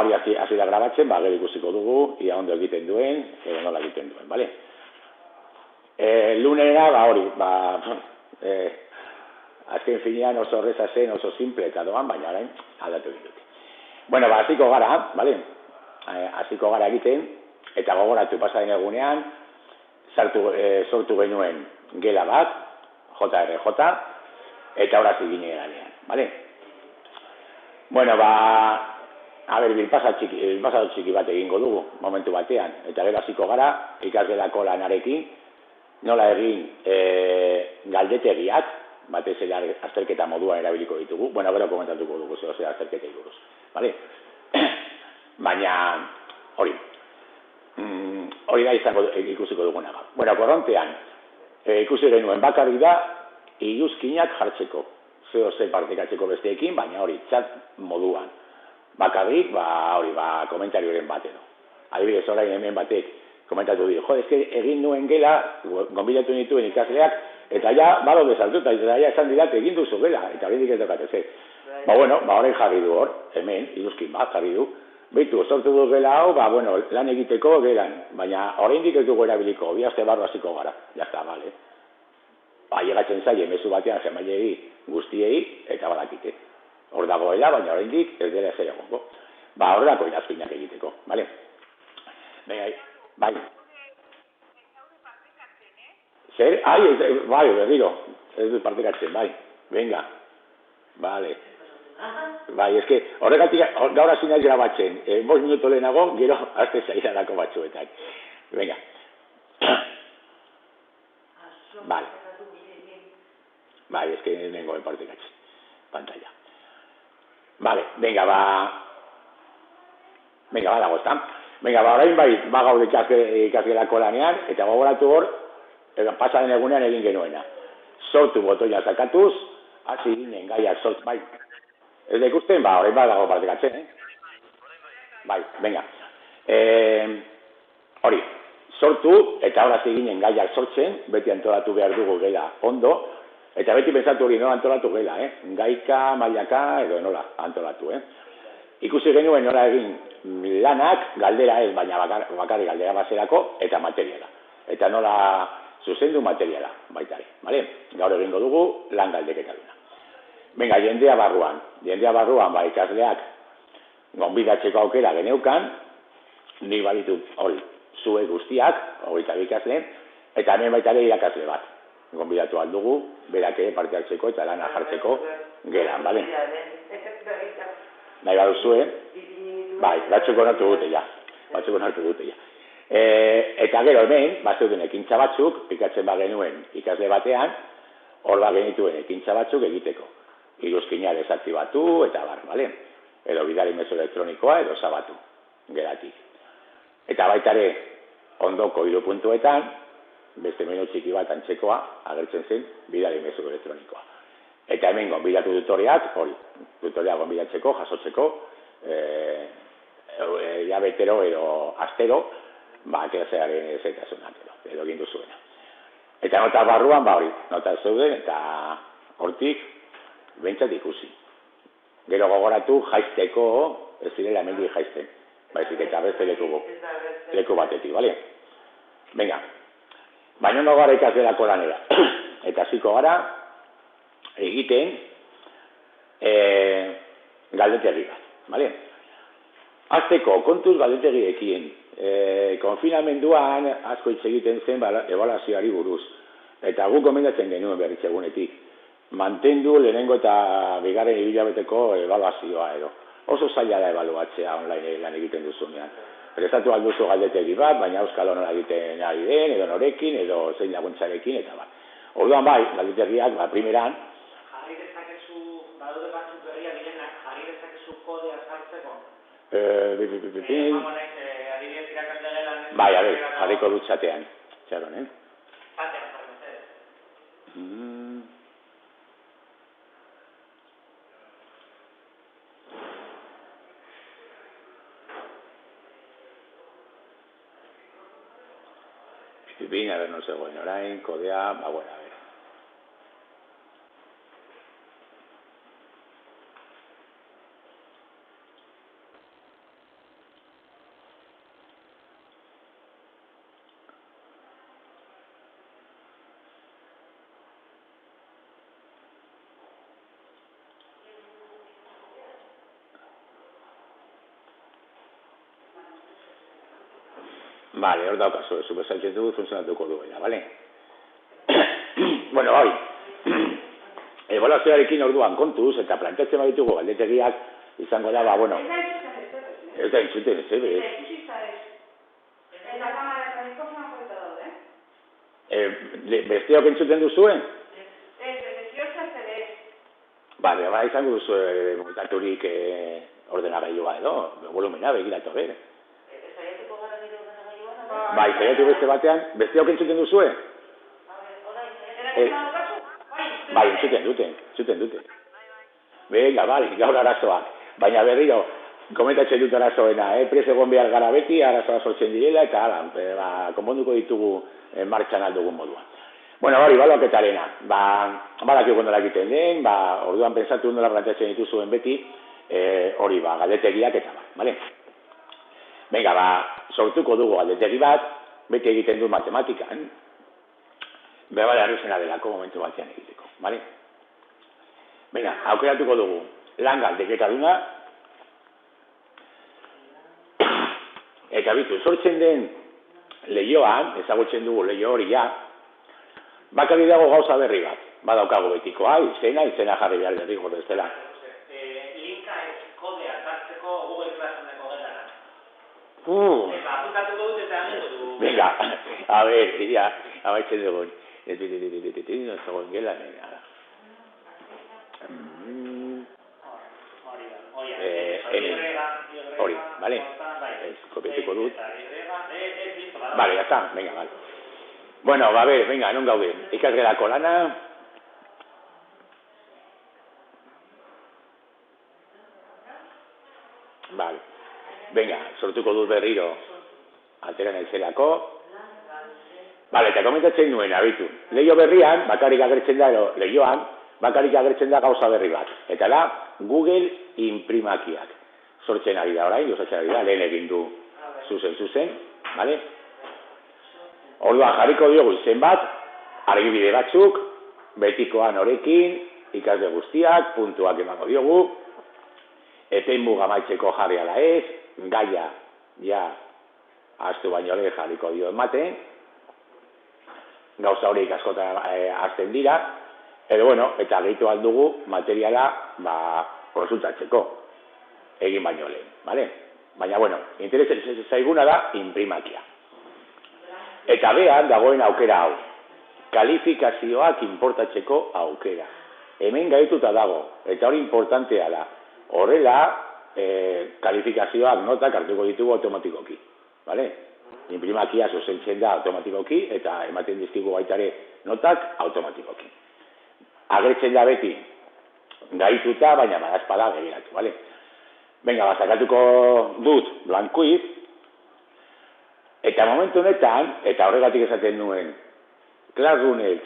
hori hasi da grabatzen, ba, gero ikusiko dugu, ia ondo egiten duen, edo nola egiten duen, bale? Lunera, ba, hori, ba, azken finean oso horreza zen, oso simple eta doan, baina orain aldatu egin dute. Bueno, ba, hasiko gara, bale? Hasiko gara egiten, eta gogoratu pasaren egunean, sortu genuen gela bat, JRJ, eta horaz egine ganean, bale? Bueno, ba, a ber, bilpasa txiki bat egingo dugu, momentu batean, eta gero hasiko gara, ikasgelako lanarekin, nola egin galdetegiak, batez ere azterketa moduan erabiliko ditugu, bueno, gero komentatuko dugu zehose azterketa buruz, bale? Baina, hori da ikusiko duguna. Bueno, korrontean, ikusi genuen bakarrik da, iluzkinak jartzeko, zehose partekatzeko besteekin, baina hori, txat moduan. Bakarrik, ba, hori, ba, komentarioren bat edo. Adibidez, orain hemen batek komentatu dira, jo, eske egin nuen gela, gonbidatu nituen ikasleak, eta ja, bado bezaltuta, eta ja esan didat egin duzu gela, eta hori dik ez dokateze. Ba, bueno, ba, horrein jarri du hor, hemen, iluzkin bat jarri du, behitu, sortu du gela hau, ba, bueno, lan egiteko gelan, baina horrein dik ez dugu erabiliko, bi aste barro hasiko gara, jazta, bale. Ba, llegatzen zaie, mezu batean, jemailei guztiei, eta badakite. Hor dagoela, baina horrein dik ez dela zer egongo. Ba, horrelako ilazkinak egiteko, bale? Bai. Zer? Bai, berriro. Ez dut partekatzen, bai. Venga. Vale. Bai, eske, horregatik gaur hasi naiz grabatzen. 5 minuto lehenago, gero aste zaidalako batzuetan. Venga. Vale. Bai, eske nengoen partekatzen. Pantalla. Vale, venga, ba... Venga, ba, dago, ezta? Venga, ba, orain bai, ba gaude ikasgelako lanean, eta gogoratu hor, pasaren egunean egin genuena. Sortu botoia sakatuz, hasi ginen gaiak sortu, bai. Ez da ikusten, ba, orain ba dago partekatzen, Bai, venga. Hori, sortu, eta hor hasi ginen gaiak sortzen, beti antolatu behar dugu gela ondo, eta beti pensatu hori nola antolatu gela, gaika, mailaka, edo nola antolatu, Ikusi genuen nola egin lanak, galdera ez, baina bakarrik galdera bazerako, eta materiala. Eta nola zuzendu materiala, baitare, bale? Gaur egingo dugu lan galdeketa duna. Venga, jendea barruan, ba, ikasleak gonbidatzeko aukera geneukan, nik baditut hori, zue guztiak, 22 ikasle, eta hemen baitare irakasle bat. Gonbidatu aldugu, berak parte hartzeko eta lana jartzeko gelan, bale? Nahi baduzue, bai, batzuk onartu dute ja. Eta gero hemen, bazeuden ekintza batzuk, pikatzen bagenuen ikasle batean, hor bagenituen ekintza batzuk egiteko. Iruzkina desaktibatu eta bar, bale? Edo bidali mezu elektronikoa edo zabatu, geratik. Eta baitare, ondoko 3 puntuetan, beste menu txiki bat antzekoa, agertzen zen, bidali mezu elektronikoa. Eta hemen gonbidatu tutoriak, hori, tutoriak gonbidatzeko, jasotzeko, hilabetero edo astero, ba, klasearen ezetasunak edo egin duzuena. Eta nota barruan, ba hori, nota zeuden, eta hortik, bentsat ikusi. Gero gogoratu jaizteko, ez zirela hemendik jaizten, baizik eta beste leku batetik, bale? Venga, baina no gara ikasgelako lanera, eta hasiko gara, egiten galdetegi bat, bale? Azteko, kontuz galdetegiekin, konfinamenduan asko hitz egiten zen ebaluazioari buruz, eta guk gomendatzen genuen berriz egunetik, mantendu lehenengo eta bigarren hilabeteko ebaluazioa edo. Oso zaila da ebaluatzea online lan egiten duzunean. Prestatu alduzu galdetegi bat, baina euskal nola egiten ari den, edo norekin, edo zein laguntzarekin, eta bat. Orduan bai, galdetegiak, primeran, jarri dezakezu, badaude batzuk berria direnak, jarri dezakezu kodea sartzeko? Adibidez irakasle gelan... Bai, a ber, jarriko dut txatean. Txaron, Txatean, jarri mesedez. Pipin, a ver, no zegoen orain, kodea, ba, bueno, a ver. Vale, hor daukazu, zu bezaltzen du, funtzionatuko duela, vale? Bueno, hori, ebaluazioarekin orduan kontuz, eta planteatzen baditugu galdetegiak, izango da, ba, bueno... Ez da entzuten, ez, ebe? Eta kamara eta mikrofonoa joleta daude, Besteok entzuten duzuen? Ez, bezioza zede. Vale, ba, izango duzu montaturik ordenagailua edo, volumena begiratu, ber. Zaiatuko gara nire ordenagailua? Bai, zaiatu beste batean, besteok entzuten duzue? Bai, entzuten dute. Venga, bai, gaur arazoak. Baina berriro, komentatzen dut arazoena, prez egon behar gara beti, arazoa sortzen direla, eta hala, konponduko ditugu martxan aldugun moduan. Bueno, hori, baloketarena, badakio gondola egiten den, orduan pensatu nola planteatzen dituzuen beti, hori, galdetegiak eta bale? Venga, sortuko dugu galdetegi bat, beti egiten du matematikan, bebale arruzena delako momentu batean egiteko, bale? Venga, aukeratuko dugu, lan galdeketa duna, eta bitu, sortzen den lehioan, ezagutzen dugu lehio hori ja, bakarrik dago gauza berri bat, badaukago betikoa, izena jarri behar derrigo ez dela. Linka ez kodea sartzeko Google Classroomeko getara. Apuntatuko dut eta hango du. Venga, a ver, iria, abaitzen dugu. No zegoen gela, hori, vale? Kopiatuko dut. Vale, ya está, venga, vale. Bueno, a ver, venga, non gaude. Ikasgelako lana. Vale. Venga, sortuko dut berriro. Atera naizelako. Vale, eta komentatzen nuen, abitu. Leio berrian, bakarrik agertzen da, leioan, bakarrik agertzen da gauza berri bat. Eta da, Google imprimakiak. Sortzen ari da orain, osatzen ari da, lehen egin du zuzen, vale? Orduan jarriko diogu izen bat, argibide batzuk, betikoan horekin, ikasle guztiak, puntuak emango diogu, epen muga maitzeko jarri ala ez, gaia, ja, astu baino lehen jarriko dio ematen, gauza horiek askotan azten dira, edo bueno, eta gehitu aldugu materiala, konsultatzeko, egin baino lehen, vale? Baina, bueno, interesatzen zaiguna da imprimakia. Eta behan dagoen aukera hau, kalifikazioak inportatzeko aukera. Hemen gaituta dago, eta hori importantea da. Horrela, kalifikazioak notak hartuko ditugu automatikoki, vale? Imprimakia zuzentzen da automatikoki, eta ematen dizkigu baitare notak automatikoki. Agertzen da beti, gaituta, baina badazpada begiratu, vale? Venga, bazakatuko dut blankuit, eta momentu honetan, eta horregatik esaten nuen, Classroomek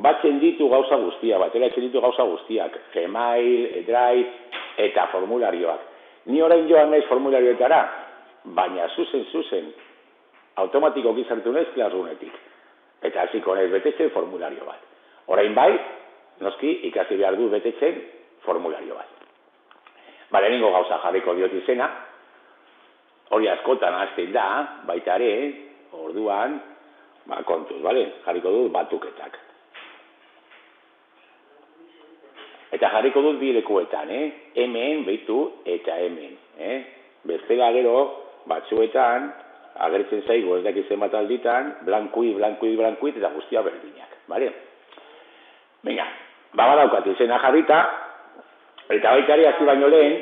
batzen ditu gauza guztiak, bateratzen ditu gauza guztiak, Gmail, Drive, eta formularioak. Ni orain joan naiz formularioetara, baina zuzen, automatikoki sartu naiz Classroometik. Eta hasiko naiz betetzen formulario bat. Orain bai, noski, ikasi behar du betetzen formulario bat. Lehenengo gauza jarriko diot izena, hori askotan hasten da, baita ere, orduan, kontuz, jarriko dut batuketak. Eta jarriko dut bi lekuetan, hemen, behitu, eta hemen. Bestela gero, batzuetan, agertzen zaigu ez dakizen bat alditan, blankuit, eta guztia berdinak, bale? Venga, badaukat izena jarrita, eta baita ere hasi baino lehen,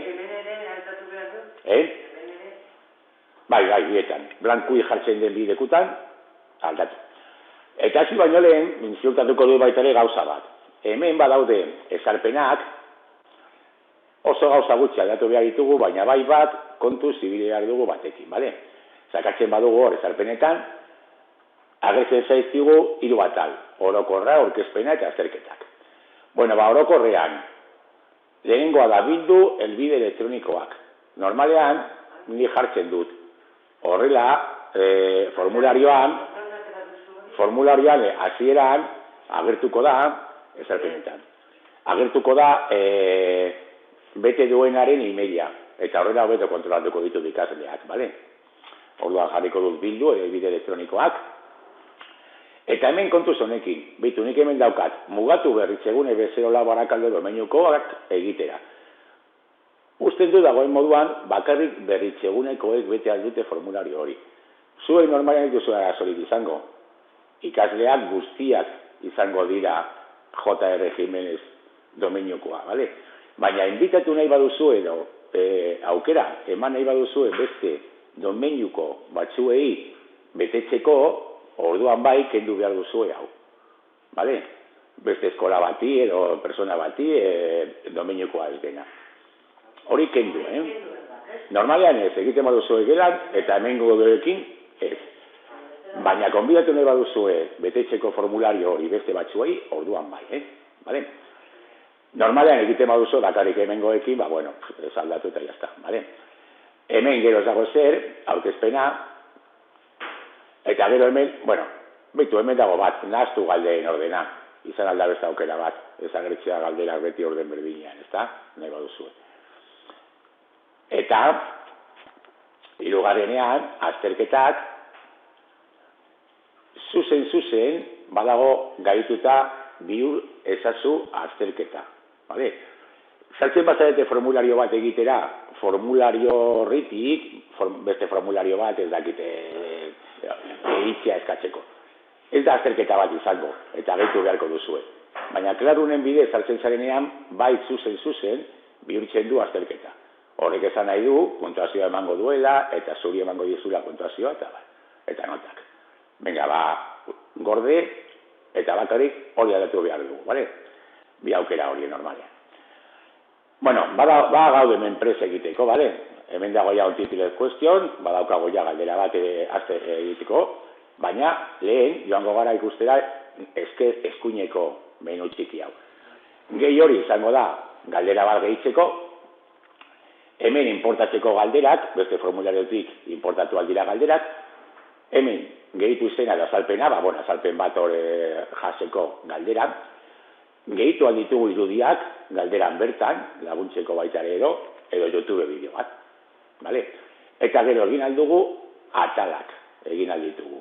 bai, bietan, blankuit jartzen den bidekutan, aldatu. Eta hasi baino lehen, ziurtatuko du baita ere gauza bat. Hemen badaude ezarpenak, oso gauza gutxi aldatu behar ditugu, baina bai bat, kontuz ibili behar dugu batekin, bale? Zakatzen badugu hor ezarpenetan, agertzen zaizkigu hiru atal, orokorra, aurkezpena eta azterketak. Bueno, orokorrean, lehenengoa da bildu helbide elektronikoak. Normalean, ni jartzen dut. Horrela, formularioan hasieran agertuko da, ezarpenetan. Agertuko da bete duenaren emaila, eta horrela hobeto kontrolatuko ditut ikasleak, bale? Orduan jarriko dut bildu, bide elektronikoak. Eta hemen kontuz honekin, bitu nik hemen daukat, mugatu berritzegune bezerola Barakaldo domeinukoak egitera. Usten du dagoen moduan, bakarrik berritzegunekoek bete aldute formulario hori. Zuei normalean ez duzu arazorik izango. Ikasleak guztiak izango dira J.R. Jimenez domeinukoa, bale? Baina inbitatu nahi baduzu edo aukera eman nahi baduzu beste domeinuko batzuei betetzeko, orduan bai kendu behar duzu hau. Bale? Beste eskola bati edo persona bati domeinukoa ez dena. Hori kendu, Normalean ez, egiten baduzu egelan eta hemen godoekin ez. Baina konbidatu nahi baduzue betetzeko formulario hori beste batzuei, orduan bai, Bale? Normalean egiten baduzu bakarrik hemengoekin, bueno, ez aldatu eta jazta, bale? Hemen gero ez dago zer, aurkezpena, eta gero hemen, bitu hemen dago bat, nahaztu galdeen ordena, izan alda beste aukera bat, ez agertzea galderak beti orden berdinean, ezta? Nahi baduzue. Eta, hirugarrenean, azterketak, zuzen, badago gaituta bihur ezazu azterketa. Bale? Zaltzen bazarete formulario bat egitera, formulario horritik, beste formulario bat ez dakite egitzea eskatzeko. Ez da azterketa bat izango, eta gaitu beharko duzue. Baina klarunen bidez zaltzen zarenean, bai zuzen, bihurtzen du azterketa. Horrek esan nahi du, puntuazioa emango duela, eta zuri emango dizula puntuazioa, eta notak. Venga, gorde, eta bakarrik hori aldatu behar dugu, bale? Bi aukera hori normalean. Bueno, gaude hemen presa egiteko, bale? Hemen dago ja un titular question, badaukago ja galdera bat egiteko, baina lehen joango gara ikustera eskuineko menu txiki hau. Gehi hori izango da galdera bat gehitzeko, hemen importatzeko galderak, beste formulariotik importatu aldira galderak, hemen gehitu izena da azalpena, azalpen bat hori jaseko galderan, gehitu alditugu irudiak galderan bertan, laguntzeko baita edo YouTube bideo bat. Vale? Eta gero egin aldugu atalak egin alditugu.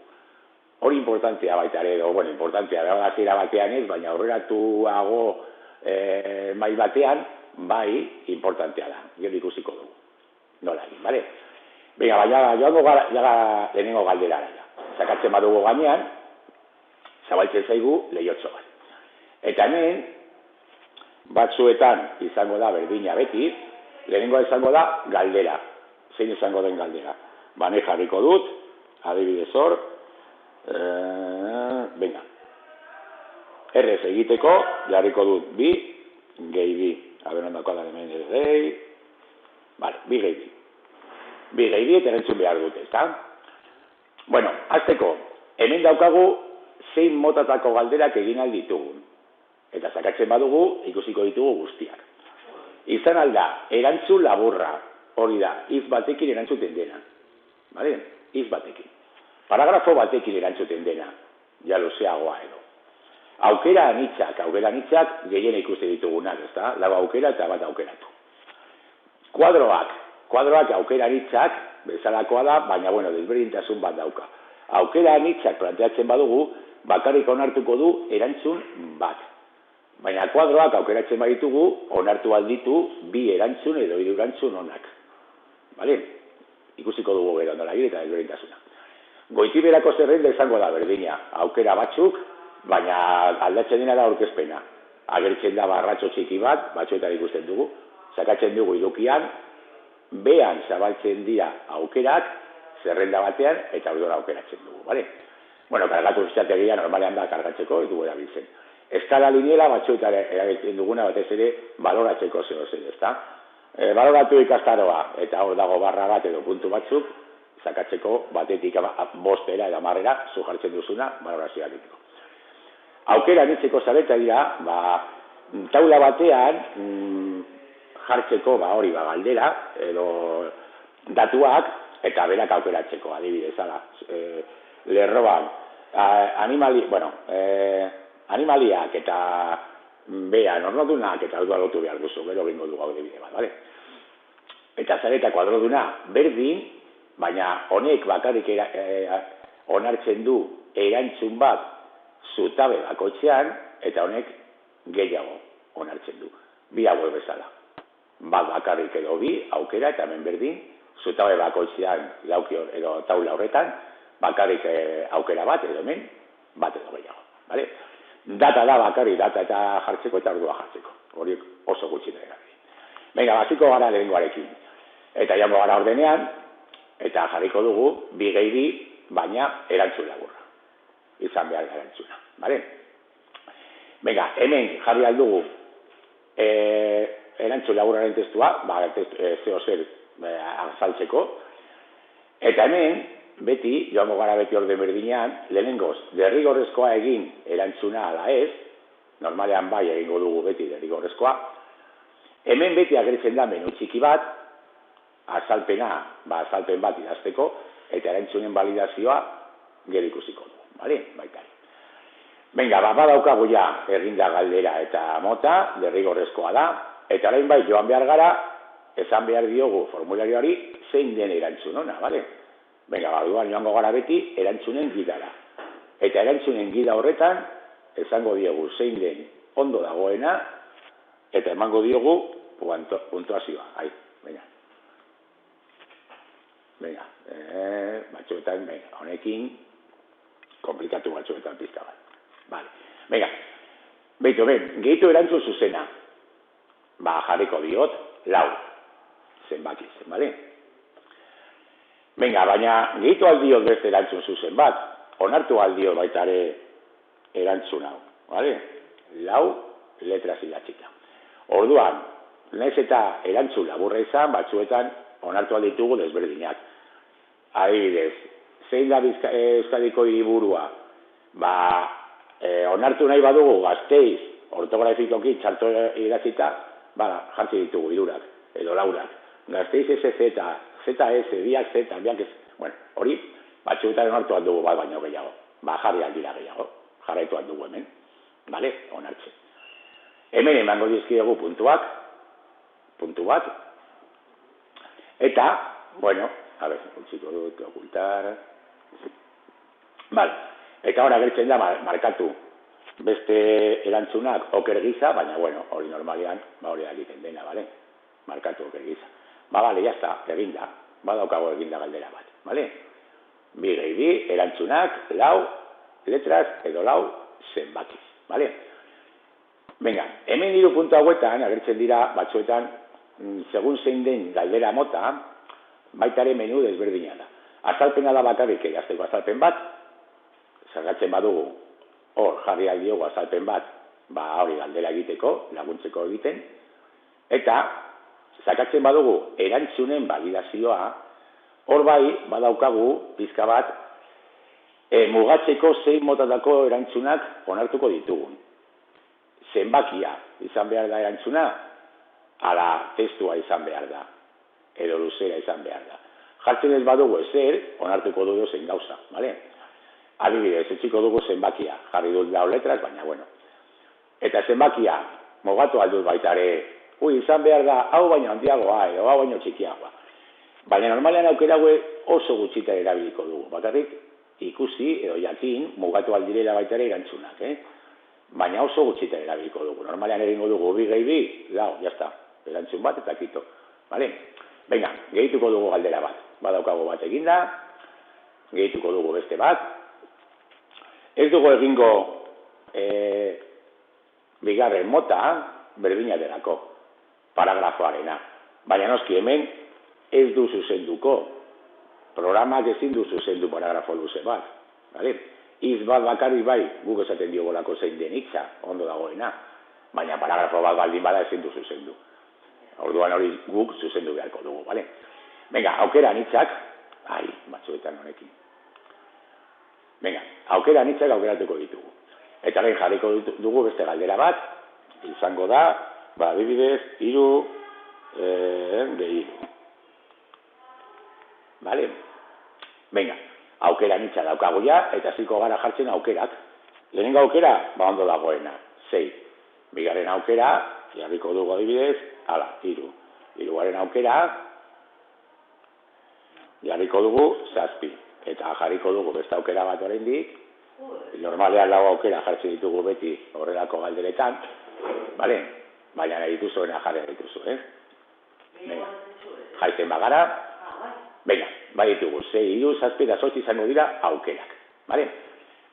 Hori importantea baita edo, importantea da hasiera batean ez, baina aurreratuago mai batean, bai importantea da. Gero ikusiko dugu. Nola egin, bale? Venga, baina joango gara lehenengo galderara. Sakatzen badugu gainean, zabaltzen zaigu lehiotxo bat. Eta hemen, batzuetan izango da berdina beti, lehenengoa izango da galdera. Zein izango den galdera. Bane jarriko dut, adibidez hor, venga. Errez egiteko, jarriko dut bi, gehi bi. Aber ondako da hemen ez gehi. Vale, bi gehi bi. Bi gehi bi eta erantzun behar dut, ezta? Bueno, azteko, hemen daukagu zein motatako galderak egin alditugun. Eta sakatzen badugu, ikusiko ditugu guztiak. Izan alda, erantzun laburra, hori da, hitz batekin erantzuten dena. Bale? Hitz batekin. Paragrafo batekin erantzuten dena, ja luzeagoa edo. Aukera anitzak gehien ikuste ditugunak, ezta? Lau aukera eta bat aukeratu. Kuadroak aukera anitzak, bezalakoa da, baina desberdintasun bat dauka. Aukera anitzak planteatzen badugu, bakarrik onartuko du erantzun bat. Baina kuadroak aukeratzen baditugu, onartu alditu bi erantzun edo hiru erantzun onak. Bale? Ikusiko dugu gero nola egin eta desberdintasuna. Goitiberako zerrenda izango da berdina, aukera batzuk, baina aldatzen dena da aurkezpena. Agertzen da barratxo txiki bat, batzuetan ikusten dugu, sakatzen dugu irukian, behan zabaltzen dira aukerak, zerrenda batean, eta orduan aukeratzen dugu, bale? Kargatu fichategia normalean da kargatzeko, ez dugu erabiltzen. Eskala lineala batzuetan erabiltzen duguna batez ere baloratzeko zer, ezta? Baloratu ikastaroa, eta hor dago barra bat edo puntu batzuk, sakatzeko batetik bostera edo amarrera, zu jartzen duzuna, balorazioa ditiko. Aukera anitzeko zareta dira, taula batean jartzeko, galdera, edo datuak, eta berak aukeratzeko, adibidez, lerroan, animaliak eta behan, ornodunak eta aldu alotu behar duzu, gero bingo du gaude bide bat, bale? Eta zareta kuadroduna berdin, baina honek bakarrik onartzen du erantzun bat zutabe bakoitzean, eta honek gehiago onartzen du. Bi hauek bezala. Bat bakarrik edo bi aukera, eta hemen berdin, zutabe bakoitzean edo taula horretan, bakarrik aukera bat, edo hemen, bat edo gehiago. Vale? Data da bakarrik, data eta jartzeko eta ordua jartzeko. Horiek oso gutxi da erabil. Venga, basiko gara lehengoarekin. Eta jango gara ordenean, eta jarriko dugu, bi gehi bi, baina erantzun laburra. Izan behar da erantzuna. Vale? Venga, hemen jarri aldugu erantzun laburraren testua, zeo zer azaltzeko. Eta hemen, beti, joango gara beti orden berdinean, lehenengoz, derrigorrezkoa egin erantzuna ala ez, normalean bai egingo dugu beti derrigorrezkoa, hemen beti agertzen da menu txiki bat, azalpen bat idazteko, eta erantzunen validazioa gero ikusiko du, bale? Baita. Venga, badaukagu ja eginda galdera eta mota, derrigorrezkoa da, eta orain bai joan behar gara, esan behar diogu formularioari zein den erantzun ona, bale? Venga, baduan joango gara beti erantzunen gidara. Eta erantzunen gida horretan, esango diogu zein den ondo dagoena, eta emango diogu puntuazioa. Venga. Venga, batzuetan, honekin, komplikatu batzuetan pizka bat. Vale. Venga, gehitu erantzun zuzena. Jarriko diot, 4 zenbakiz, bale? Venga, baina gehitu aldiot beste erantzun zuzen bat, onartu aldiot baita ere erantzun hau, bale? 4 letras idatzita. Orduan, nahiz eta erantzun laburra izan, batzuetan onartu alditugu desberdinak. Adibidez, zein da Euskadiko hiriburua? Onartu nahi badugu Gasteiz, ortografikoki txarto idatzita, jartzi ditugu 3, edo 4. Gasteiz SZ, ZS, biak Z, biak ez. Bueno, hori, batzuetan onartu aldugu bat baino gehiago. Jarri aldira gehiago. Jarraitu aldugu hemen. Bale? Onartzen. Hemen emango dizkiegu puntu bat. Eta, bueno, a ver, utziko dut, okultar. Vale. Eta hori agertzen da, markatu beste erantzunak oker gisa, baina, bueno, hori normalean, hori egiten dena, bale? Markatu oker gisa. Bale, jazta, eginda. Badaukago eginda galdera bat, bale? Bi gehi bi, erantzunak, 4 letras edo 4 zenbakiz, bale? Venga, hemen 3 puntu hauetan, agertzen dira, batzuetan, segun zein den galdera mota, baitare menu desberdina da. Azalpena da bakarrik egazteko azalpen bat, zergatzen badugu, hor jarri aldiogu azalpen bat, hori galdera egiteko, laguntzeko egiten, eta zakatzen badugu erantzunen validazioa, hor bai badaukagu pizka bat mugatzeko zein motatako erantzunak onartuko ditugun. Zenbakia izan behar da erantzuna, ala testua izan behar da, edo luzera izan behar da. Jartzen ez badugu ezer, onartuko dugu zein gauza, bale? Adibidez, etxiko dugu zenbakia, jarri dut 4 letras, baina bueno. Eta zenbakia, mugatu aldut baitare, izan behar da, hau baino handiagoa, edo hau baino txikiagoa. Baina normalean aukera oso gutxita erabiliko dugu. Bakarrik ikusi edo jakin mugatu aldirela baitare erantzunak, baina oso gutxita erabiliko dugu. Normalean egingo dugu 2 gehi 2, jazta, erantzun bat eta kito. Vale? Venga, gehituko dugu galdera bat. Badaukago bat eginda, gehituko dugu beste bat. Ez dugu egingo bigarren mota, berdina delako, paragrafoarena. Baina noski hemen ez du zuzenduko. Programak ezin du zuzendu paragrafo luze bat. Vale? Hitz bat bakarrik bai, guk esaten diogolako zein den hitza, ondo dagoena. Baina paragrafo bat baldin bada ezin du zuzendu. Orduan hori guk zuzendu beharko dugu, bale? Venga, aukera anitzak, batzuetan honekin. Venga, aukera anitzak aukeratuko ditugu. Eta lehen jarriko dugu beste galdera bat, izango da, adibidez, 3 gehi 3. Bale? Venga, aukera anitzak daukagu ja, eta ziko gara jartzen aukerak. Lehenengo aukera, ondo dagoena, 6. Bigarren aukera, jarriko dugu adibidez, 3. 3garen aukera, jarriko dugu 7, eta jarriko dugu beste aukera bat oraindik, normalean 4 aukera jartzen ditugu beti horrelako galderetan, bale? Baina nahi dituzuena jarri dituzu, Jaiten bagara, venga, bai ditugu, 6, 3, 7 eta 8 izango dira aukerak, bale?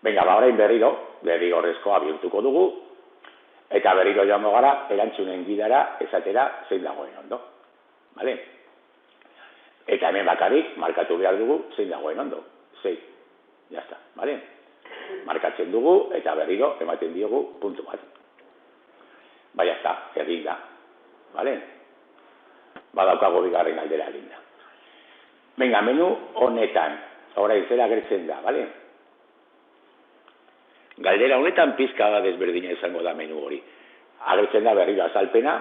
Venga, orain berriro horrezkoa bihurtuko dugu, eta berriro joango gara, erantzunen gidara, esatera, zein dagoen ondo, bale? Eta hemen bakarrik, markatu behar dugu, zein dagoen ondo, 6, jazta, bale? Markatzen dugu, eta berriro, ematen diogu, puntu bat. Baina ez da, egin da, bale? Badaukago bigarren galdera egin da. Venga, menu honetan, orain zera gertzen da, bale? Galdera honetan pizka bat desberdina izango da menu hori. Agertzen da berriro azalpena.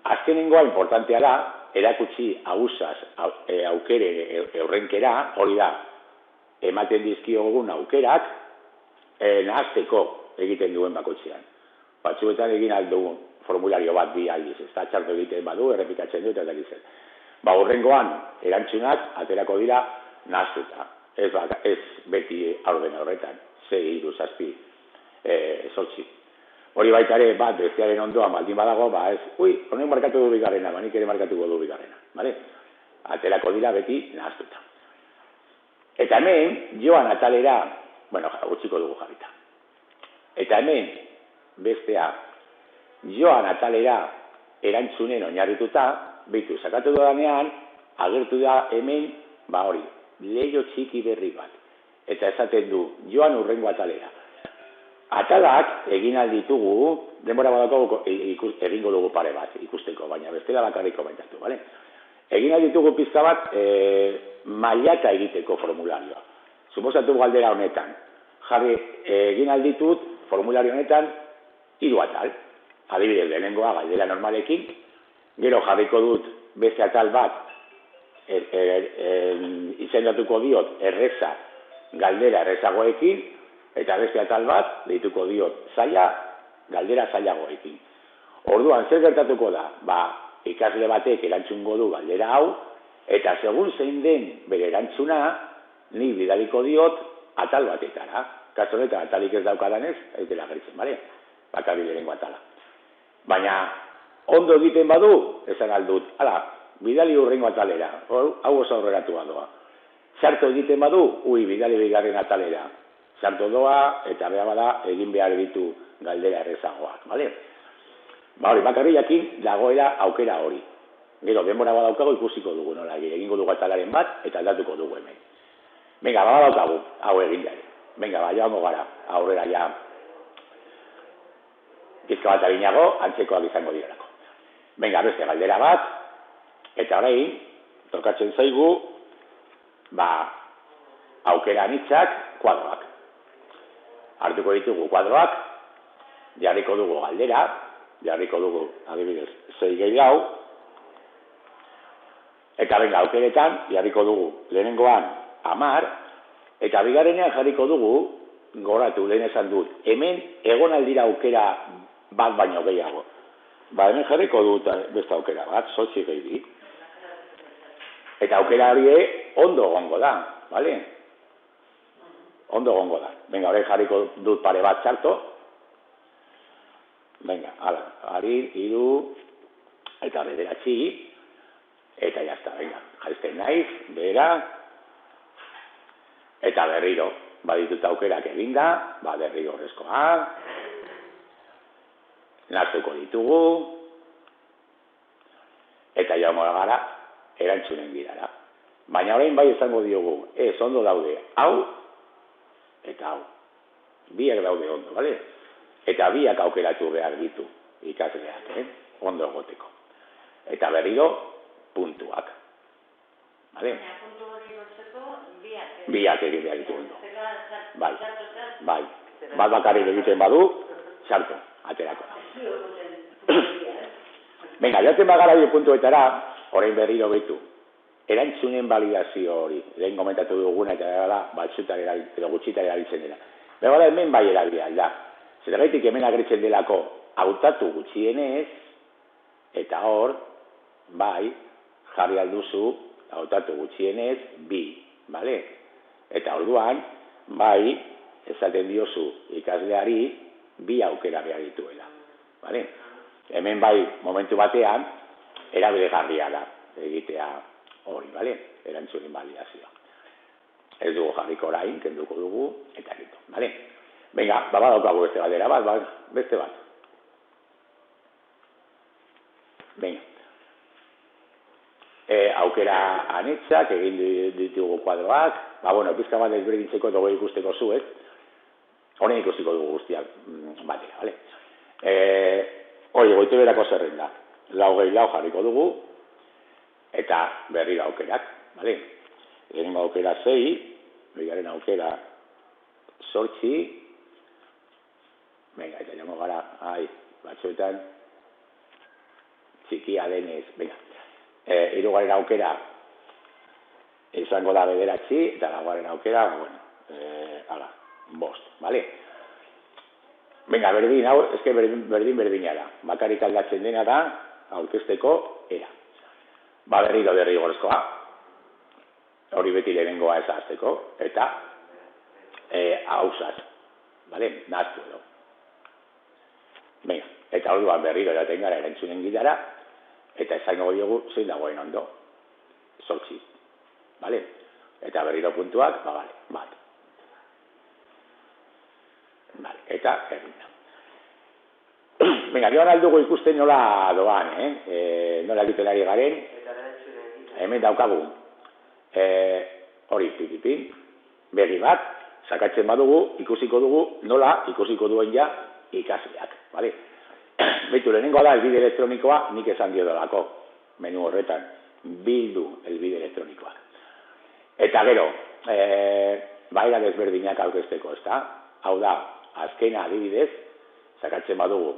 Azkenengoa importantea da, erakutsi ausaz aukere eurrenkera, hori da, ematen dizkiogun aukerak, nahazteko egiten duen bakoitzean. Batzuetan egin aldugu formulario bat 2 aldiz, ez da txarto egiten badu, errepikatzen du eta dakitzen. Hurrengoan, erantzunak aterako dira nahaztuta. Ez beti aurden horretan, 6, 3, 7, 8. Hori baita ere bat bestearen ondoan baldin badago, honek markatu du bigarrena, nik ere markatuko du bigarrena, bale? Aterako dira beti nahaztuta. Eta hemen, joan atalera, utziko dugu jarrita. Eta hemen, bestea, joan atalera erantzunen oinarrituta, behitu, sakatu dodanean, agertu da hemen, hori, leio txiki berri bat. Eta esaten du, joan hurrengo atalera. Atalak egin alditugu, denbora badako egingo dugu pare bat ikusteko, baina bestela bakarrik komentatu, bale? Egin alditugu pizka bat mailaka egiteko formularioa. Suposatu galdera honetan, jarri egin alditut formulario honetan 3 atal. Adibidez, lehenengoa galdera normalekin, gero jarriko dut beste atal bat, izendatuko diot erreza galdera errezagoekin, eta beste atal bat deituko diot zaila galdera zailagoekin. Orduan, zer gertatuko da? Ikasle batek erantzungo du galdera hau, eta segun zein den bere erantzuna, nik bidaliko diot atal batetara. Kaso honetan atalik ez daukadanez, ez dela gertzen, bale? Bakarrik lehenengo atala. Baina, ondo egiten badu, esan aldut, bidali hurrengo atalera, hau oso aurreratua doa. Sartu egiten badu, bidali bigarren atalera. Sartu doa, eta beha bada, egin behar ditu galdera errezagoak, bale? Hori, bakarri jakin dagoela aukera hori. Gero, denbora badaukago ikusiko dugu, nola, egingo dugu atalaren bat, eta aldatuko dugu hemen. Venga, badaukagu, hau egin jare. Venga, joango gara, aurrera ja. Pizka bat aginago, antzekoak izango direlako. Venga, beste galdera bat, eta orain, tokatzen zaigu, aukera anitzak, kuadroak. Hartuko ditugu kuadroak, jarriko dugu galdera, jarriko dugu, adibidez, 6 gehiago, eta venga, aukeretan, jarriko dugu lehenengoan 10, eta bigarrenean jarriko dugu, goratu lehen esan dut, hemen egon aldira aukera bat baino gehiago. Hemen jarriko dut beste aukera bat, 8 gehi. Eta aukera hori ondo gongo da, bale? Ondo gongo da. Venga, horrein jarriko dut pare bat txarto. Venga, ari, 3, eta bederatzi, eta jazta, venga, jaizten naiz, bera, eta berriro, baditut aukerak eginda, berriro horrezkoa, naztuko ditugu, eta jaungo gara, erantzunen bidara. Baina orain bai esango diogu, ondo daude, hau, eta hau. Biak daude ondo, bale? Eta biak aukeratu behar ditu ikasleak, ondo egoteko. Eta berriro, puntuak. Bale? Biak egin behar ditu ondo. Bai. Bat bakarrik egiten badu, sartu, aterako. Venga, jaten bagara puntuetara, orain berriro behitu. Erantzunen validazio hori, lehen komentatu duguna eta da, batzutan edo gutxitan erabiltzen dela. Bera hemen bai erabila da. Zergaitik hemen agritzen delako hautatu gutxienez, eta hor, bai, jarri alduzu, hautatu gutxienez, 2, bale? Eta orduan, bai, esaten diozu ikasleari 2 aukera behar dituela, bale? Hemen bai, momentu batean, erabilgarria da egitea hori, bale? Erantzunen baliazioa. Ez dugu jarriko orain, kenduko dugu, eta gitu, bale? Venga, badaukagu beste galdera bat, beste bat. Venga. Aukera anitzak, egin ditugu kuadroak, pizka bat ezberdintzeko dugu ikusteko zuek, honen ikustiko dugu guztiak batera, bale? Goitu berako zerrenda, 4 jarriko dugu, eta berriro aukerak, bale? Lehenengo aukera 6, begaren aukera 8, venga, eta jango gara, batzuetan, txikia denez, venga. 3. aukera izango da 9, eta 4. aukera, 5, bale? Venga, berdin, hau, eske berdina da. Bakarrik aldatzen dena da, aurkezteko era. Berriro derrigorrezkoa. Hori beti lehenengoa ezazteko, eta hausaz, bale? Nahaztu edo. Venga, eta orduan berriro eraten gara erantzunen gidara, eta ezaino diogu zein dagoen ondo. 8, bale? Eta berriro puntuak, bale, bat. Vale, eta egin da. Venga, joan aldugu ikusten nola doan, nola egiten ari garen. Hemen daukagu. Hori, pipipin, begi bat, sakatzen badugu, ikusiko dugu, nola ikusiko duen ja ikasleak, bale? Beitu, lehenengoa da elbide elektronikoa, nik esan dio dolako, menu horretan, bildu elbide elektronikoa. Eta gero, baira desberdinak aurkezteko, ezta? Hau da, azkena adibidez, sakatzen badugu,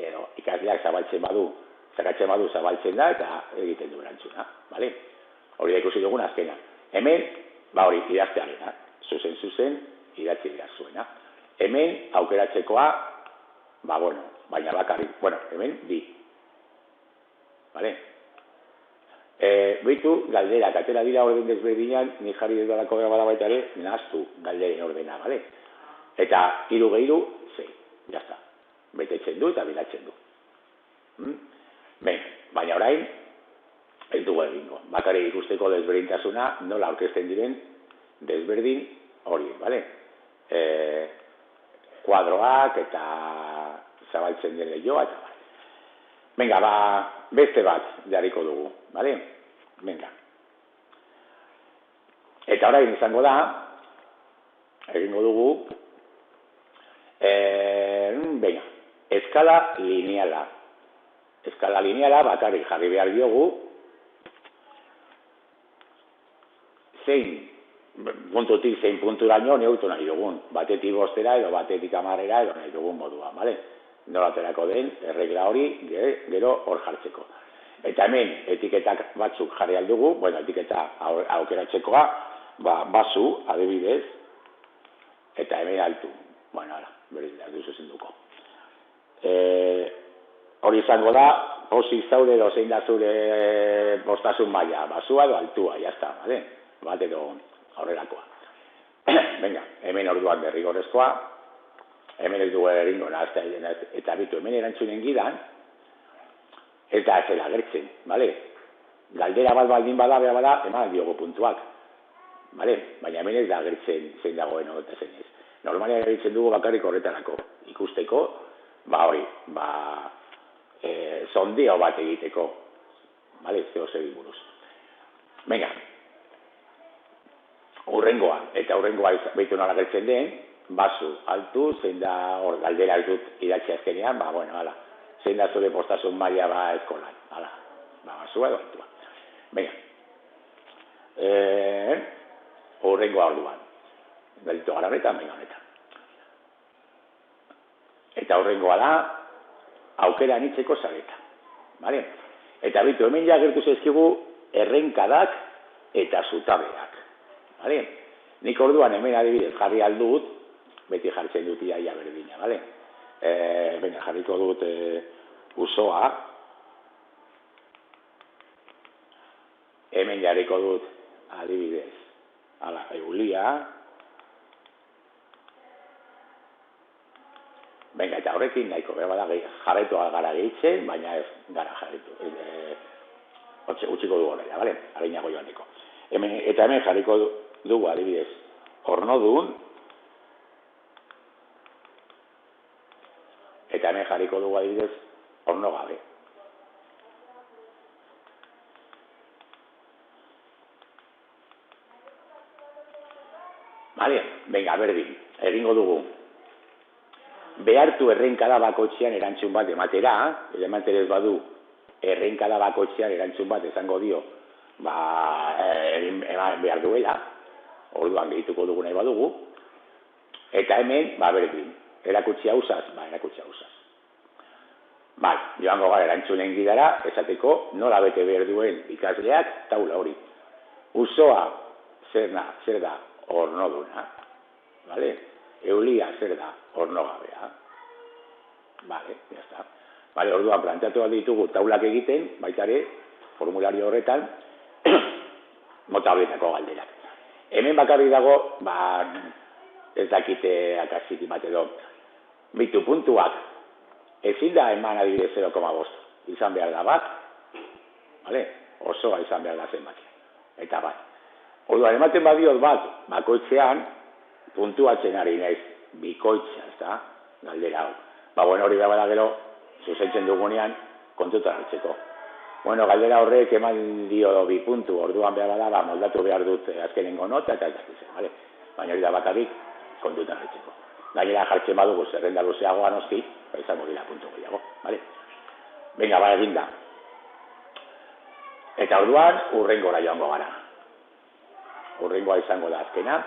edo ikasleak zabaltzen badu, zabaltzen da, eta egiten du erantzuna, bale? Hori da ikusi dugun azkena. Hemen, hori, idaztearena, zuzen, idatzi zuena. Hemen, aukeratzekoa, baina bakarrik, hemen, 2. Bale? Beitu, galderak, atera dira orden desberdinan, ni jarri dudalako gara bada baita ere, nahaztu galderen ordena, bale? Eta 3 gehiru, 6, jazta. Betetzen du eta bilatzen du. Baina orain, ez dugu egingo. Bakarrik ikusteko desberdintasuna, nola aurkezten diren desberdin hori, bale? Kuadroak eta zabaltzen den lehioa, eta bale. Venga, beste bat jarriko dugu, bale? Venga. Eta orain izango da, egingo dugu, venga, eskala lineala. Eskala lineala bakarrik jarri behar diogu, puntutik zein punturaino neurtu nahi dugun. Batetik 5 edo batetik 10 edo nahi dugun moduan, bale? Nolaterako den, erregla hori, gero hor jartzeko. Eta hemen, etiketak batzuk jarri aldugu, etiketa aukeratzekoa, bazu, adibidez, eta hemen altu. Berriz da, duzu zenduko. Hori izango da, pozik zaude edo zein da zure postasun maila, basua edo altua, jazta, bale? Bat edo aurrerakoa. Venga, hemen orduan derrigorrezkoa, hemen ez dugu eringo nahazta, eta bitu, hemen erantzunen gidan, ez da zela gertzen, bale? Galdera bat baldin bada, eman diogo puntuak, bale? Baina hemen ez da gertzen zein dagoen eta zein ez. Normalean erabiltzen dugu bakarrik horretarako, ikusteko, sondeo bat egiteko, bale? Zeo segin buruz. Venga, hurrengoa, eta hurrengoa behitu nola gertzen den, bazu, altu, zein da hor galdera ez dut idatzi azkenean, zein da zure postasun maila eskolan, bazua edo altua. Venga, hurrengoa orduan, galitu gara honetan, venga honetan. Eta hurrengoa da, aukera anitzeko zareta, bale? Eta bitu, hemen ja gertu zaizkigu errenkadak eta zutabeak, bale? Nik orduan hemen adibidez jarri aldut, beti jartzen dut iaia berdina, bale? Baina jarriko dut usoa, hemen jarriko dut, adibidez, ala, Eulia. Venga, eta horrekin nahiko, bada jarraitu gara gehitzen, baina ez gara jarraitu. Utziko dugu horrela, bale? Harinago joaneko. Eta hemen jarriko dugu, adibidez, ornodun, eta hemen jarriko dugu, adibidez, ornogabe. Bale, venga, berdin, egingo dugu. Behartu errenkada bakoitzean erantzun bat ematera, ez badu errenkada bakoitzean erantzun bat esango dio, eman behar duela, orduan gehituko dugu nahi badugu, eta hemen, berdin, erakutsi hausaz, erakutsi hausaz. Joango gara erantzunen gidara, esateko nola bete behar duen ikasleak taula hori. Usoa, zer da, ornoduna, bale? Eulia zer da, ornogabea. Bale, jazta. Bale, orduan planteatu bat ditugu taulak egiten, baita ere, formulario horretan, mota horietako galderak. Hemen bakarrik dago, ez dakite akasiti bat edo, bitu puntuak, ezin da eman adibidez 0,5. Izan behar da bat, bale? Osoa izan behar da zenbakia. Eta bat. Orduan, ematen badiot bat, bakoitzean, puntuatzen ari naiz bikoitza, ezta? Galdera hau. Hori da gero, zuzentzen dugunean, kontutan hartzeko. Galdera horrek eman dio 2 puntu, orduan behar da, moldatu behar dut azkenengo nota, eta ez dakitzen, bale? Baina hori da bakarrik, kontutan hartzeko. Gainera jartzen badugu zerrenda luzeagoa noski, izango dira puntu gehiago, bale? Venga, eginda. Eta orduan, urrengora joango gara. Urrengoa izango da azkena.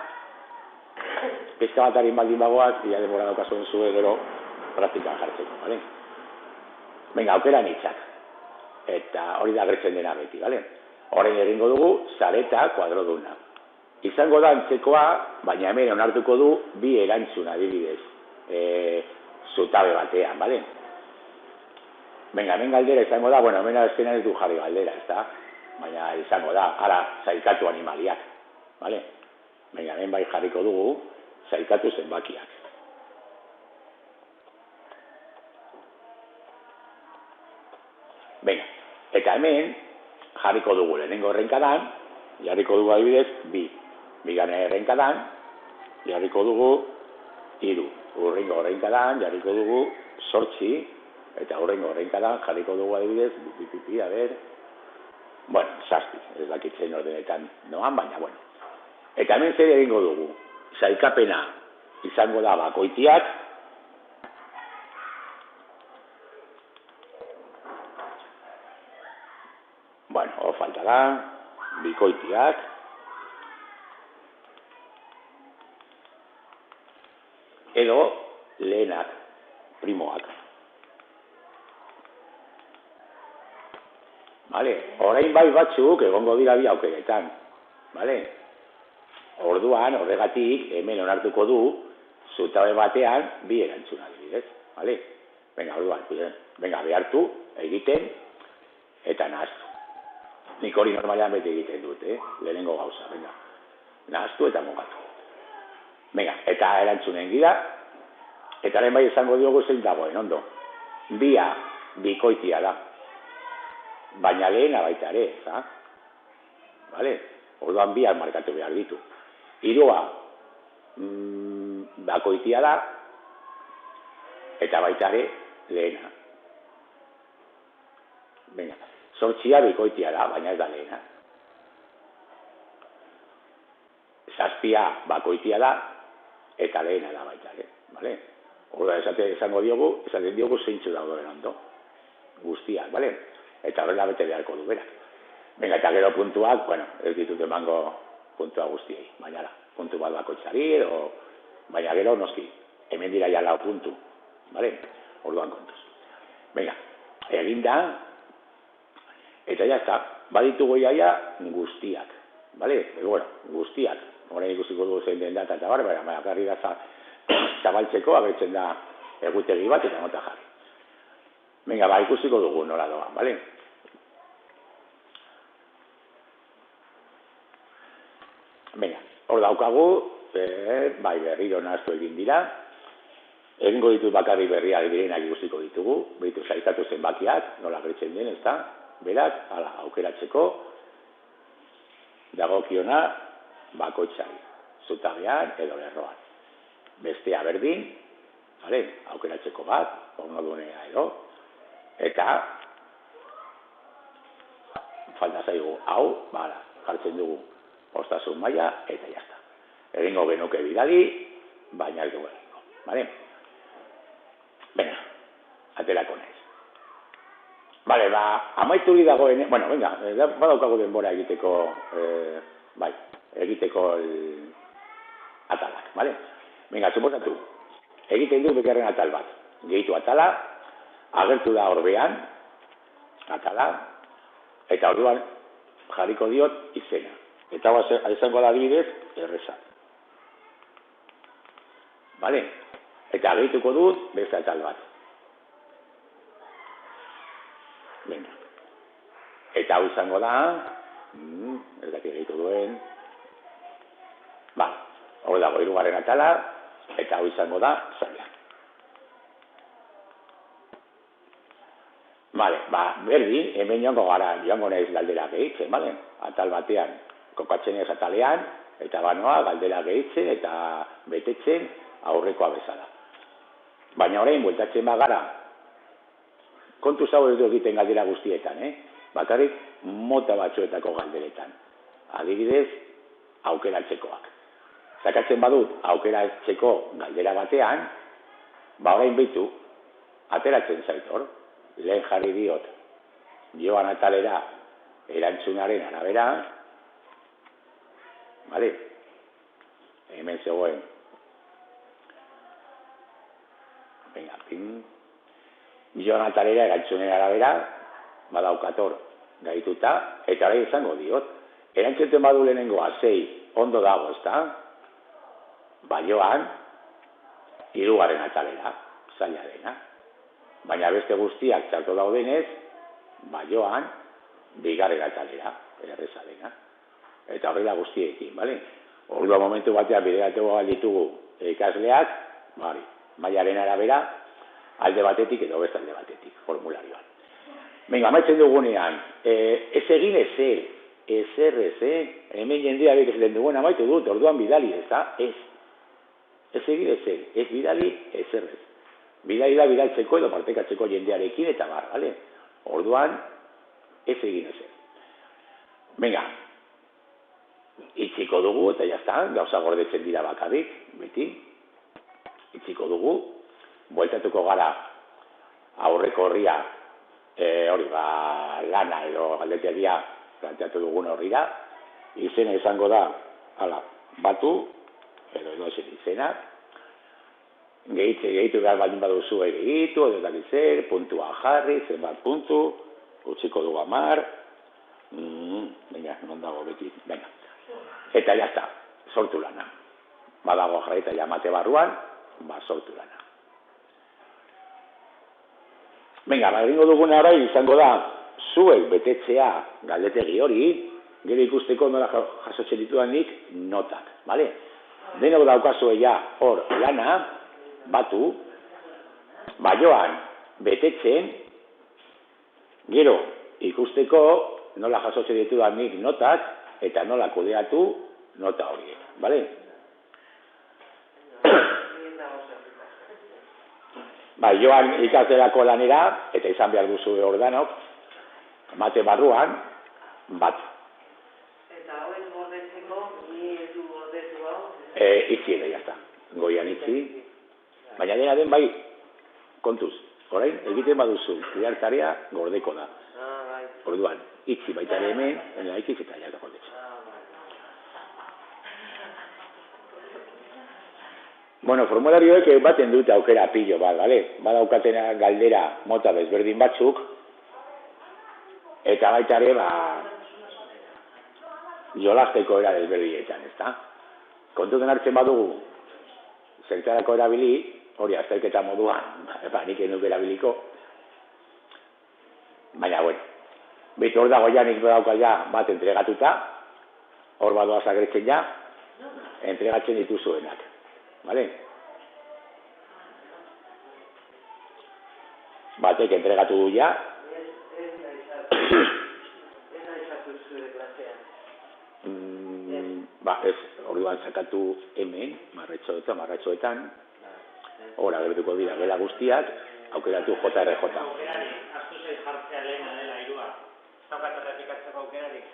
Pizka bat harin baldin bagoaz, ia demora daukazuen zuen gero praktikan jartzeko, bale? Venga, aukera nitzak. Eta hori da agertzen dena beti, bale? Horren egingo dugu, zareta kuadroduna. Izango da antzekoa, baina hemen onartuko du 2 erantzun adibidez. Zutabe batean, bale? Venga, hemen galdera izango da, hemen azkenan ez du jarri galdera, ez da? Baina izango da, ara, zailkatu animaliak, bale? Venga, hemen bai jarriko dugu, zailkatu zenbakiak. Venga, eta hemen jarriko dugu lehenengo errenkadan, jarriko dugu adibidez 2. Bigarren errenkadan, jarriko dugu 3. Urrengo errenkadan, jarriko dugu 8, eta urrengo errenkadan jarriko dugu adibidez, a ber, 7, ez dakitzen ordenetan noan, baina, Eta hemen zer egingo dugu, sailkapena izango da bakoitiak, hor falta da, bikoitiak, edo lehenak, primoak. Orain bai batzuk egongo dira 2 aukeretan, orduan, horregatik, hemen onartuko du, zutabe batean, 2 erantzun adibidez, venga, orduan, behartu, egiten, eta nahaztu. Nik hori normalean beti egiten dut, lehenengo gauza, venga, nahaztu eta mugatu. Venga, eta erantzunen gira, eta lehen bai izango diogu zein dagoen, ondo. 2 bikoitia da, baina lehena baita ere, eta? Orduan 2 markatu behar ditu. 3 bakoitia da, eta baita ere lehena. Venga, 8 bikoitia da, baina ez da lehena. 7 bakoitia da, eta lehena da baita ere, Orduan esaten diogu zeintzu dagoen ondo, guztiak, eta horrela bete beharko du berak. Venga, eta gero puntuak, ez ditut emango puntua guztiei, baina puntu bat bakoitzari, baina gero noski, hemen dira ja 4 puntu, orduan kontuz. Venga, eginda, eta jazta, baditugu jaia guztiak, guztiak, horrein ikusiko dugu zein den data eta baina garri da zabaltzeko, agertzen da egutegi bat eta nota jarri. Venga, ikusiko dugu nola doa, Venga, hor daukagu, bai berriro nahaztu egin dira, egingo ditut bakarri berria direnak ikusiko ditugu, behitu saiztatu zenbakiak, nola geritzen den, ez da, berak, hala, aukeratzeko, dagokiona, bakoitzari, zutabean edo lerroan. Bestea berdin, vale, aukeratzeko bat, ornodunea edo, eta falta zaigu hau, bala, jartzen dugu postasun maila, eta jazta. Egingo genuke bidali, baina ez dugu egingo, vale? Venga, aterako naiz. Vale, ba, amaituri dagoen, bueno, venga, badaukagu denbora egiteko, bai, egiteko atalak, vale? Venga, suposatu, egiten du bekerren atal bat. Gehitu atala, agertu da orbean, atala, eta orduan jarriko diot izena. Eta izango da adibidez, erreza. Vale? Eta gehituko dut beste atal bat. Venga. Eta hau izango da, ez dakit gehitu duen, vale, hor dago hirugarren atala, eta hau izango da zaila. Vale, ba, berdin, hemen joango gara, joango naiz galdera gehitzen, vale? Atal batean, kokatzen ez atalean, eta banoa galdera gehitzen eta betetzen aurrekoa bezala. Baina orain, bueltatzen bagara, kontu zau ez du egiten galdera guztietan, bakarrik mota batzuetako galderetan. Adibidez, aukeratzekoak. Zakatzen badut aukeratzeko galdera batean, ba orain behitu, ateratzen zaitor, lehen jarri diot, joan atalera erantzunaren arabera, vale? Hemen zegoen, venga, joan atalera erantzunaren arabera, badaukator gaituta, eta orain izango diot, erantzuten badu lehenengoa 6 ondo dago, ezta? Ba joan, hirugarren atalera, zaila dena. Baina beste guztiak txarto daudenez, ba joan, bigarren atalera, erreza dena. Eta horrela guztiekin, bale? Ordua momentu batean bideratuko ditugu ikasleak, bari, mailaren arabera, alde batetik edo beste alde batetik, formularioan. Venga, amaitzen dugunean, ez egin ezer, hemen jendea bekeslen duguen amaitu dut, orduan bidali, ez da? Ez egin ezer, ez bidali, ezerrez. Bidali da bidaltzeko edo partekatzeko jendearekin eta bar, bale? Orduan, ez egin ezer. Venga, itziko dugu, eta jazta, gauza gordetzen dira bakarrik, beti. Itziko dugu, bueltatuko gara aurreko horria, hori ba, lana edo galdetegia planteatu dugun horrira, izena izango da, hala, batu, edo ezen izena, gehitu behar baldin baduzu gehitu, edo dakit zer, puntua jarri, zenbat puntu, utziko dugu 10, venga, non dago beti, venga. Eta jazta, sortu lana. Badago jarraita jamate barruan, ba sortu lana. Venga, egingo duguna orai izango da, zuek betetzea galdetegi hori, gero ikusteko nola jasotzen ditudanik notak, bale? Denok daukazue ja hor lana, batu, baioan betetzen, gero ikusteko nola jasotzen ditudanik notak, eta nola kudeatu nota horiek, bale? Bai, joan ikaslerako lanera, eta izan behar duzu ordanok, mate barruan, bat. Eta hoen gordetzeko, ni ez du gordetu hau? Itzi edo, jazta. Goian itzi. Baina dena den bai, kontuz, orain, egiten baduzu, triartarea gordeko da. Orduan, itzi baita ere hemen, enlaikiz eta jaka gordetzen. Bueno, formularioek baten dute aukera pillo bat, bale? Badaukatena galdera mota desberdin batzuk, eta baita ere, ba, jolasteko era desberdinetan, ezta? Kontuten hartzen badugu, zertarako erabili, hori azterketa moduan, nik enuk erabiliko, baina, bueno, bitu hor dago ja nik badauka ja bat entregatuta, hor badoaz agertzen ja, entregatzen dituzuenak. Vale? Batek entregatu du ja. Ez, orduan sakatu hemen, marratxoetan, hor agertuko dira gela guztiak, aukeratu JRJ. Aztu zei jartzea lehena dela irua. Ez daukat errepikatzeko aukerarik.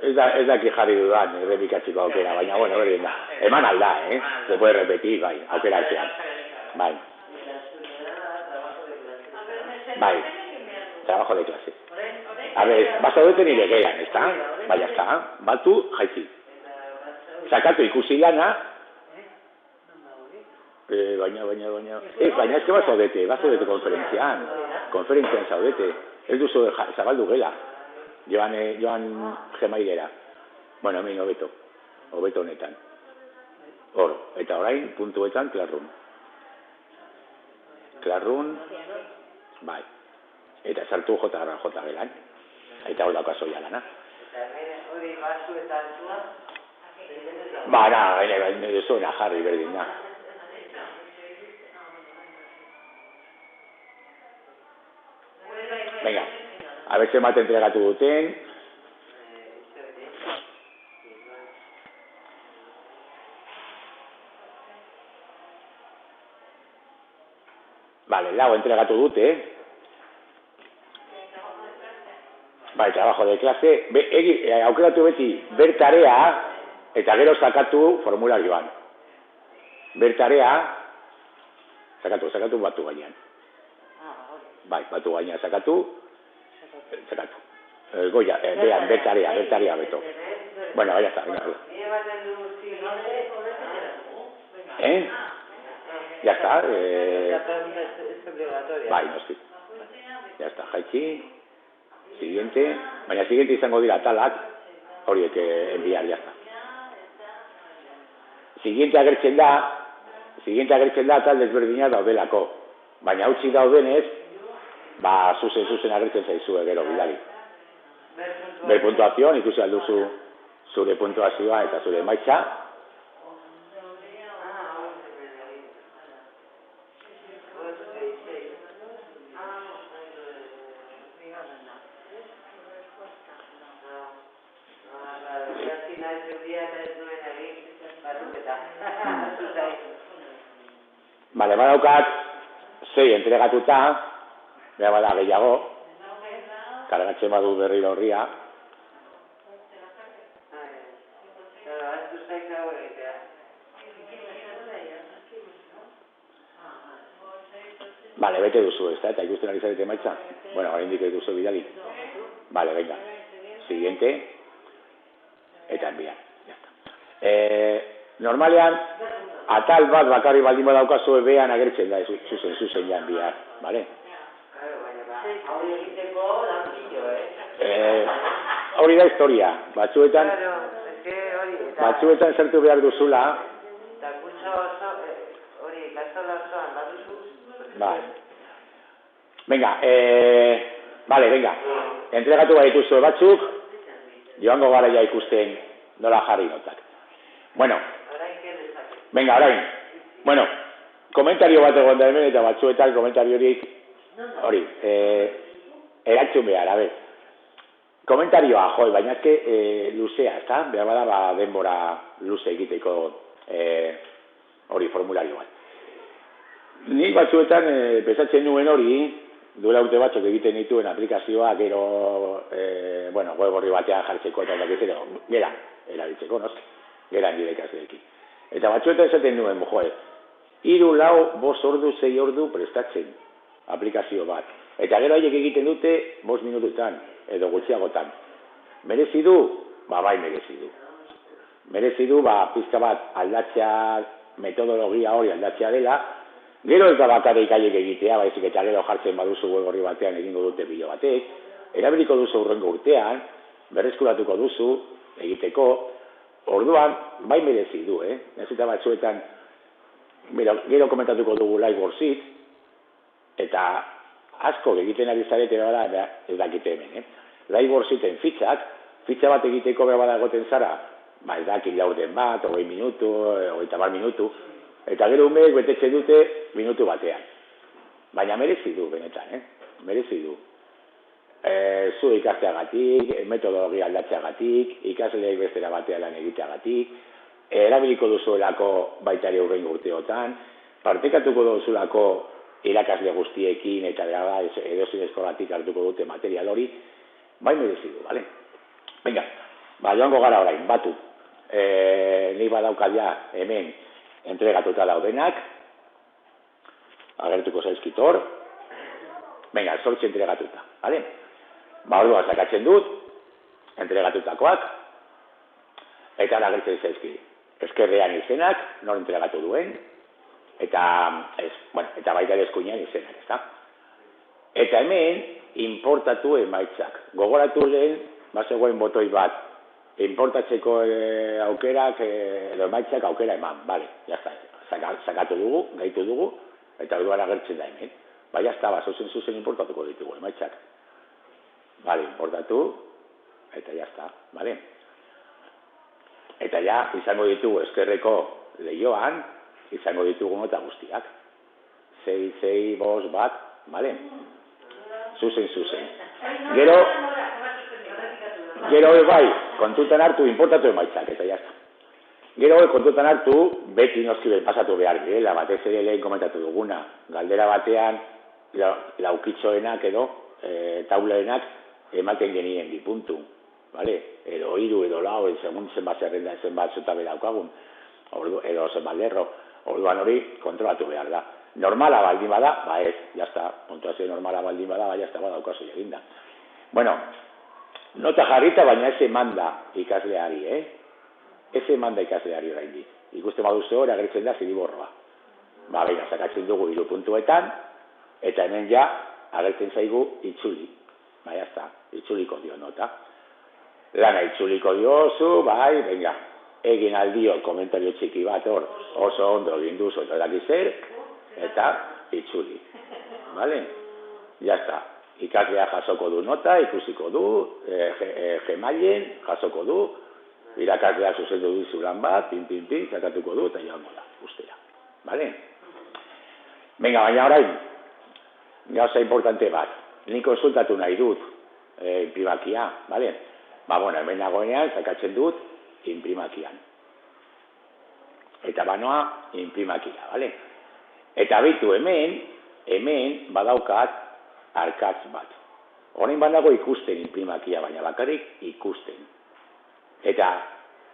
Ez daki jarri dudan errepikatzeko aukera, baina, bueno, berdin da. Eman alda, Se puede repetir, bai, aukeratzean. Bai. Bai, trabajo de clase. A ver, bazaudete nire gelan, ezta? Bai, ezta, batu, jaitzi. Sakatu ikusi lana, baina, ez que bazaudete konferentzian zaudete, ez duzu zabaldu gela, joan gemailera. Bueno, hemen hobeto honetan. Hor, eta orain, puntuetan, Klarrun, bai, eta sartu JRJ gelan, eta hor daukazo ja lana. Hori basu eta altua? Baina zuena jarri berdin da. Venga, a ver zenbat entregatu duten. Vale, lau entregatu dute. Bai, trabajo de clase. Aukeratu beti bertarea eta gero sakatu formularioan. Bertarea sakatu batu gainean. Bai, batu gainean sakatu. Goia, vean, bertarea beto. Bueno, ya está, venga. Ya está. Bai, no sé. Ya está, jaitsi. Siguiente. Baina siguiente izango dira talak. Horiek enviar, ya está. Siguiente agertzen da tal desberdina daudelako. Baina hautsi daudenez, zuzen agertzen zaizue gero bidali. Ber puntuazioan, ikusi alduzu zure puntuazioa eta zure emaitza. Bale, badaukat 6 entregatuta, beha bada gehiago, kargatzen badu berriro horria. Bale, bete duzu, ez da, eta ikusten ari zarete maitza. Bueno, hori indik duzu bidali. Bale, venga. Siguiente. Eta enviar. Normalean, atal bat bakarri baldin badaukazu bean agertzen da, zuzen ja enviar, bale? Hori egiteko lanpillo, hori da historia, batzuetan zertu behar duzula. Eta kurso oso, hori ikastola osoan baduzu? Bai. Venga, venga, entregatu badituzu batzuk, joango gara ja ikusten nola jarri notak. Bueno, venga, orain. Bueno, komentario bat egon da hemen eta batzuetan komentario hori, erantzun behar, a ver. Komentarioa, baina ezke luzea, ezta? Behar bada denbora luze egiteko hori formulario bat. Nik batzuetan pesatzen nuen hori, duela urte batzuk egiten dituen aplikazioa, gero, web horri batean jartzeko eta dakizero, gera, erabiltzeko, noski, gera nire ikasleekin. Eta batzuetan esaten nuen, 3, 4, 5 ordu, 6 ordu prestatzen aplikazio bat. Eta gero haiek egiten dute 5 minututan, edo gutxiagotan. Merezi du? Bai, merezi du. Merezi du, pizka bat aldatzea, metodologia hori aldatzea dela, gero ez da bakarrik haiek egitea, baizik eta gero jartzen baduzu web horri batean egingo dute pilo batek, erabiliko duzu hurrengo urtean, berreskuratuko duzu, egiteko, orduan, bai merezi du, Ez eta batzuetan, gero komentatuko dugu live worksheet, eta asko egiten ari zarete bada, ez dakite hemen, live worksheeten fitxak, fitxa bat egiteko behar badagoten zara, ba, ez dakit laurden bat, 20 minutu, 30 minutu, eta gero umeek betetxe dute minutu batean. Baina merezi du, benetan, merezi du. Zu ikasteagatik, metodologia aldatzeagatik, ikasleek bestera batean lan egiteagatik, erabiliko duzuelako baita ere hurrengo urteotan, partekatuko duzulako irakasle guztiekin eta edozein eskolatik hartuko dute material hori, bai merezi du, bale? Venga, ba, joango gara orain, batu. Nik badaukat ja hemen entregatuta daudenak, agertuko zaizkitor, venga, 8 entregatuta, bale? Ba, orduan sakatzen dut, entregatutakoak, eta agertzen zaizki. Eskerrean izenak, nor entregatu duen, eta baita eskuinean izenak, ezta? Eta hemen, importatu emaitzak. Gogoratu lehen, bazegoen botoi bat, importatzeko aukerak, edo emaitzak aukera eman, bale, jazta, sakatu dugu, gaitu dugu, eta orduan agertzen da hemen. Ba, jazta, zuzen importatuko ditugu emaitzak. Bale, importatu, eta jazta, bale. Eta ja, izango ditugu eskerreko lehioan, izango ditugu nota guztiak. 6, 5, bat, bale? Zuzen. Gero bai, kontutan hartu, importatu emaitzak, eta jazta. Gero kontutan hartu, beti noski pasatu behar direla, batez ere lehen komentatu duguna. Galdera batean, laukitxoenak edo, taulaenak, ematen genien 2 puntu, vale? Edo 3, edo 4, segun zenbat zerrenda, zenbat zutabe daukagun, edo zenbat lerro, orduan hori kontrolatu behar da. Normala baldin bada, ba ez, jazta, puntuazio normala baldin bada, ba jazta badaukazu eginda. Bueno, nota jarrita, baina ez emanda ikasleari, Ez emanda ikasleari oraindik. Ikusten baduzu hori agertzen da ziriborroa. Ba, baina, sakatzen dugu 3 puntuetan, eta hemen ja agertzen zaigu itzuli. Ba, jazta, itzuliko dio nota. Lana itzuliko diozu, bai, venga, egin aldio komentario txiki bat hor, oso ondo egin duzu eta dakizer, eta itzuli. Vale? Jazta, ikaslea jasoko du nota, ikusiko du, gemailen jasoko du, irakaslea zuzendu dizu lan bat, pin, zakatuko du, eta joango da, ustera. Vale? Venga, baina orain, gauza importante bat. Nik konsultatu nahi dut imprimakia, bale? Ba, bueno, hemen nagoenean, zakatzen dut imprimakian. Eta banoa imprimakia, bale? Eta bitu hemen badaukat arkatz bat. Horein banago ikusten imprimakia, baina bakarrik ikusten. Eta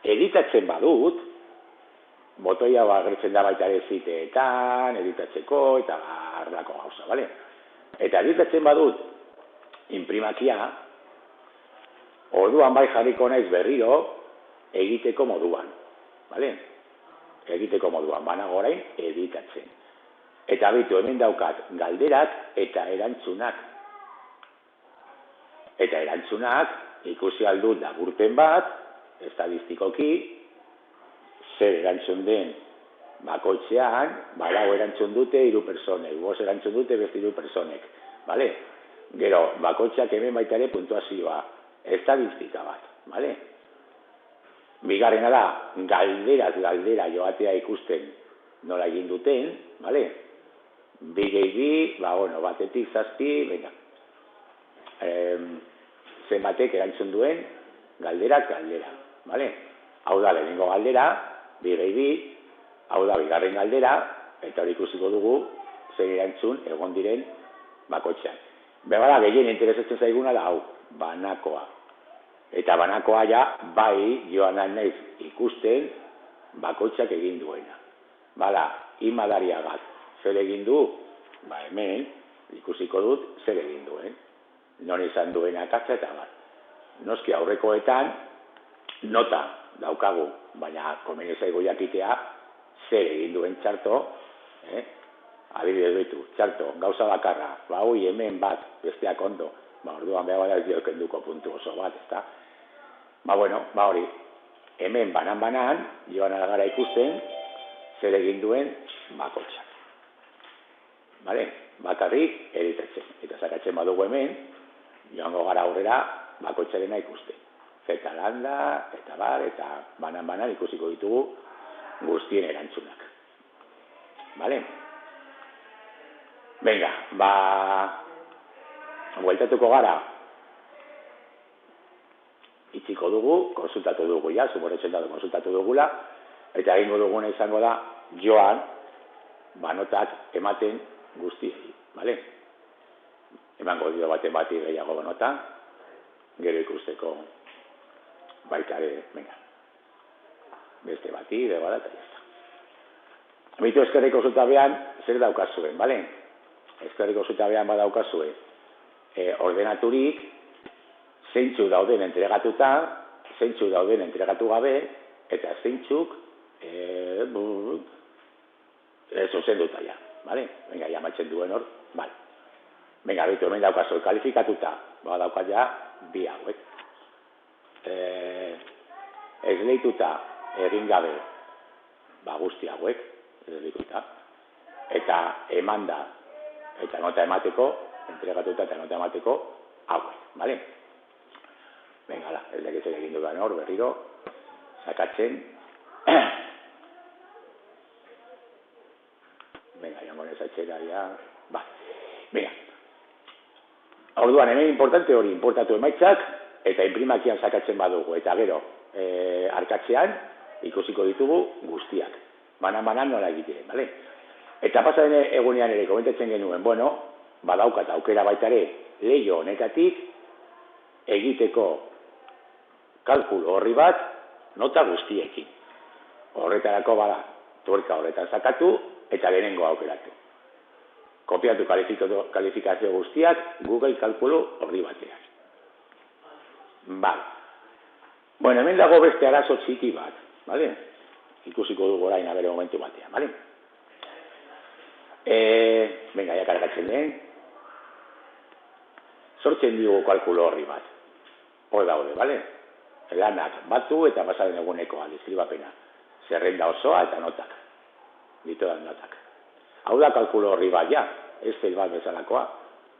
editatzen badut, botoia agertzen da baita ere ziteetan, editatzeko, eta arlako gauza, bale? Eta editatzen badut imprimakia, orduan bai jarriko naiz berriro egiteko moduan, bale? Egiteko moduan, banago orain editatzen. Eta bitu, hemen daukat galderak eta erantzunak. Eta erantzunak ikusi aldut laburpen bat, estadistikoki, zer erantzun den bakoitzean, balau erantzun dute 3 personek, 5 erantzun dute beste 3 personek, bale? Gero, bakoitzak hemen baita ere puntuazioa, estadistika bat, bale? Bigarrena da, galdera joatea ikusten nola egin duten, bale? 2 gehi 2, ba, bueno, batetik 7, venga. Zenbatek erantzun duen, galdera, bale? Hau da, lehenengo galdera, 2 gehi 2, hau da, bigarren galdera, eta hori ikusiko dugu, zer erantzun egon diren bakoitzean. Begala, gehien interesatzen zaiguna da, hau, banakoa. Eta banakoa ja, bai, joan naiz ikusten, bakoitzak egin duena. Bala, imadariagat, zer egin du? Ba, hemen, ikusiko dut, zer egin duen. Non izan duen akatza eta bat. Noski aurrekoetan, nota daukagu, baina komeni zaigu jakitea, zer egin duen txarto, adibidez ditu, txarto, gauza bakarra, ba, hoi hemen bat, besteak ondo, ba, orduan behar da ez diokenduko puntu oso bat, ezta? Ba, bueno, ba, hori, hemen banan, joan gara ikusten, zer egin duen bakoitzak. Bale? Bakarrik editatzen. Eta zakatzen badugu hemen, joango gara aurrera bakoitzarena ikusten. zeta landa, eta bar, eta banan ikusiko ditugu guztien erantzunak. Bale? Venga, bueltatuko gara. Itziko dugu, konsultatu dugu ja, suposatzen da konsultatu dugula, eta egingo duguna izango da joan, notak ematen guztiei, bale? Emango dio baten bati gehiago nota, gero ikusteko baita ere, venga, beste bati, de bada, eta jazta. Bitu eskerriko zutabean, zer daukazuen, bale? Eskerriko zutabean badaukazue ordenaturik, zeintzuk dauden entregatuta, zeintzuk dauden entregatu gabe, eta zeintzuk zuzenduta ja, bale? Venga, ja maitzen duen hor, bale. Venga, bitu, hemen daukazue, kalifikatuta, badaukat ja, bi hauek. Esleituta egin gabe, guzti hauek, esleituta, eta emanda, eta nota emateko, entregatuta eta nota emateko, hauek, bale? Venga, ez dakitzen egin dudan hor, berriro, sakatzen. Venga, jango nezatxera, ja, venga. Orduan, hemen importante hori, importatu emaitzak, eta imprimakian sakatzen badugu, eta gero, arkatzean, ikusiko ditugu guztiak. Banan nola egiten, bale? Eta pasaren egunean ere komentatzen genuen, bueno, badaukat aukera baita ere, leiho honetatik, egiteko kalkulu horri bat, nota guztiekin. Horretarako bada, tuerka horretan sakatu, eta lehenengo aukeratu. Kopiatu kalifikazio guztiak Google kalkulu horri batean. Bale. Bueno, hemen dago beste arazo txiki bat, bale? Ikusiko dugu orain abere momentu batean, bale? Venga, ja kargatzen den. Sortzen dugu kalkulo horri bat. Hor daude, bale? Lanak batu eta pasaren egunekoa, deskribapena. Zerrenda osoa eta notak. Ditodan notak. Hau da kalkulo horri bat, ja. Excel bat bezalakoa.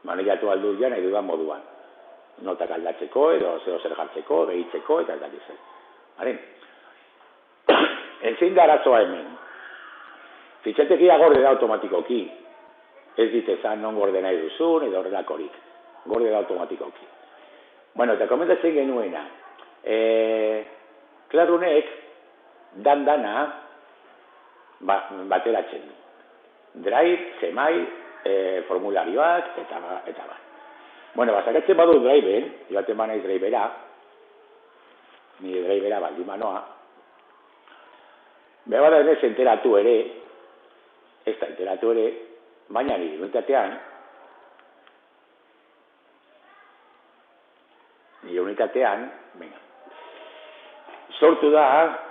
Maneiatu aldu ja nahi dudan moduan. Notak aldatzeko, edo zer jartzeko, behitzeko, eta ez dakitzen. Bale? Ezin da arazoa hemen. Fitxategia gorde da automatikoki. Ez ditezan non gorde nahi duzun, edo horrelakorik. Gorde da automatikoki. Bueno, eta komentatzen genuena. Klarrunek dana bateratzen du. Drive, Gmail, formularioak, eta bat. Bueno, basakatzen badu Driven, joaten banaiz Drivera, nire Drivera baldin manoa, behar denez enteratu ere, ez da enteratu ere, baina nire unitatean, venga, sortu da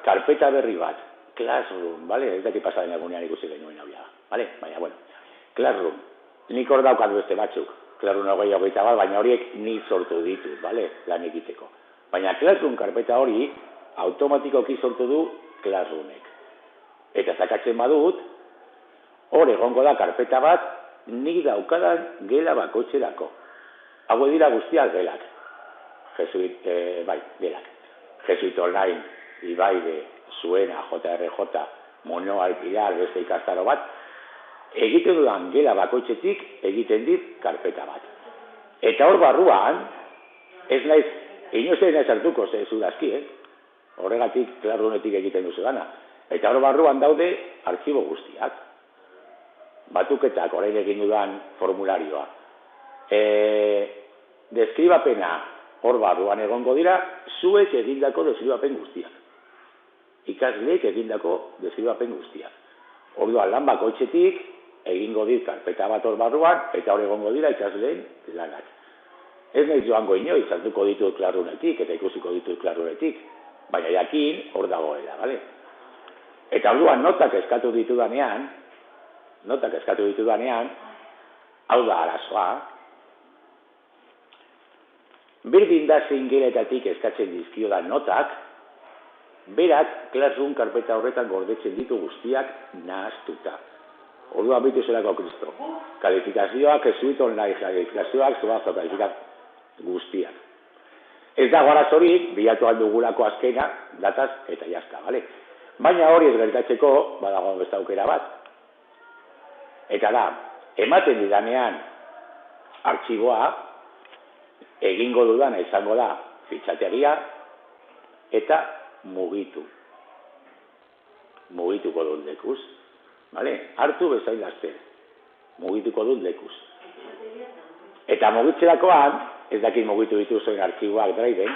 karpeta berri bat, Classroom, bale? Ez daki pasaren egunean ikusi genuen hau ja, bale? Baina, bueno, Classroom, nik hor daukat beste batzuk, Classroom 20 bat, baina horiek nik sortu ditut, bale? Lan egiteko. Baina Classroom karpeta hori, automatikoki sortu du Classroomek. Eta zakatzen badut, hor egongo da karpeta bat, nik daukadan gela bakoitzerako. Hau dira guztiak gelak. Gelak. Jesuit Online, Ibaide, Zuena, JRJ, Monoal, Pilar, beste ikastaro bat, egiten dudan gela bakoitzetik egiten dit karpeta bat. Eta hor barruan, ez naiz, inozen ez hartuko zudazki, horregatik Classroometik egiten duzu dana. Eta hor barruan daude arkibo guztiak. Batuketak orain egin dudan formularioa. Deskribapena hor barruan egongo dira, zuek egindako deskribapen guztiak. Ikasleek egindako deskribapen guztiak. Orduan lan bakoitzetik egingo dit karpeta bat hor barruan, eta hor egongo dira ikasleen lanak. Ez nahiz joango inoiz, hartuko ditut Classroometik, eta ikusiko ditut Classroometik, baina jakin hor dagoela, bale? Eta orduan notak eskatu ditudanean, hau da arazoa, berdin da zein geletatik eskatzen dizkiodan notak, berak Classroom karpeta horretan gordetzen ditu guztiak nahaztuta. Orduan bitu zelako Kristo. Kalifikazioak, Jesuit Online, kalifikazioak, zubazo, kalifikazioak guztiak. Ez dago arazorik, bilatu aldugulako azkena, dataz, eta jazta, bale? Baina hori ez gertatzeko, badago beste aukera bat. Eta da, ematen didanean artxiboa, egingo dudana izango da fitxategia, eta mugitu. Mugituko dut lekuz, bale? Hartu bezain laster, mugituko dut lekuz. Eta mugitzerakoan, ez dakit mugitu dituzuen artxiboak Driven,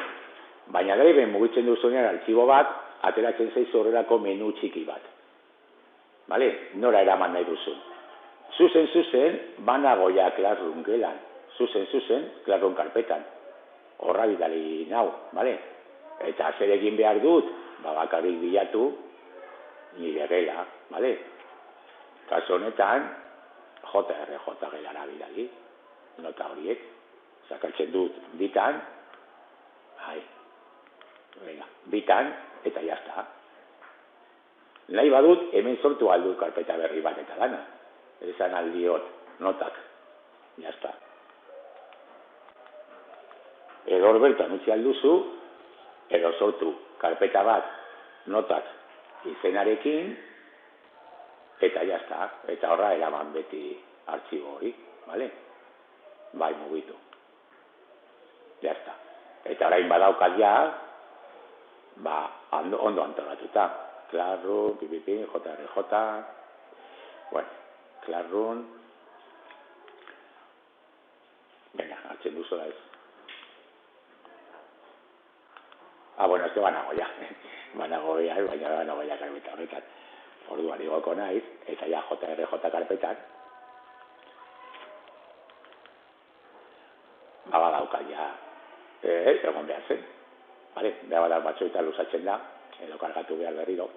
baina Driven mugitzen duzunean artxibo bat, ateratzen zaizu horrelako menu txiki bat. Bale? Nora eraman nahi duzun. Zuzen, banago ja Classroom gelan. Zuzen, Classroom karpetan. Horra bidali nau, bale? Eta zer egin behar dut, bakarrik bilatu, nire gela, bale? Kasu honetan, JRJ gelara bidali, nota horiek, sakartzen dut bitan, bitan, eta jazta. Nahi badut, hemen sortu aldut karpeta berri bat eta dana. Esan aldiot, notak, jazta. Edo bertan utzi alduzu, edo sortu karpeta bat, notak, izenarekin, eta jazta. Eta horra eraman beti artxibo hori, bale? Bai, mugitu. Jazta. Eta orain badaukat ja, ondo antolatuta. Classroom, JRJ, bueno, Classroom. Venga, hartzen duzu da ez. Bueno, ez que banago ja. Banago ja karpeta horretan. Orduan igoko naiz, eta ja JRJ karpetan. Badaukat ja, egon behar zen. Vale, behar batzuetan luzatzen da, edo kargatu behar berriro.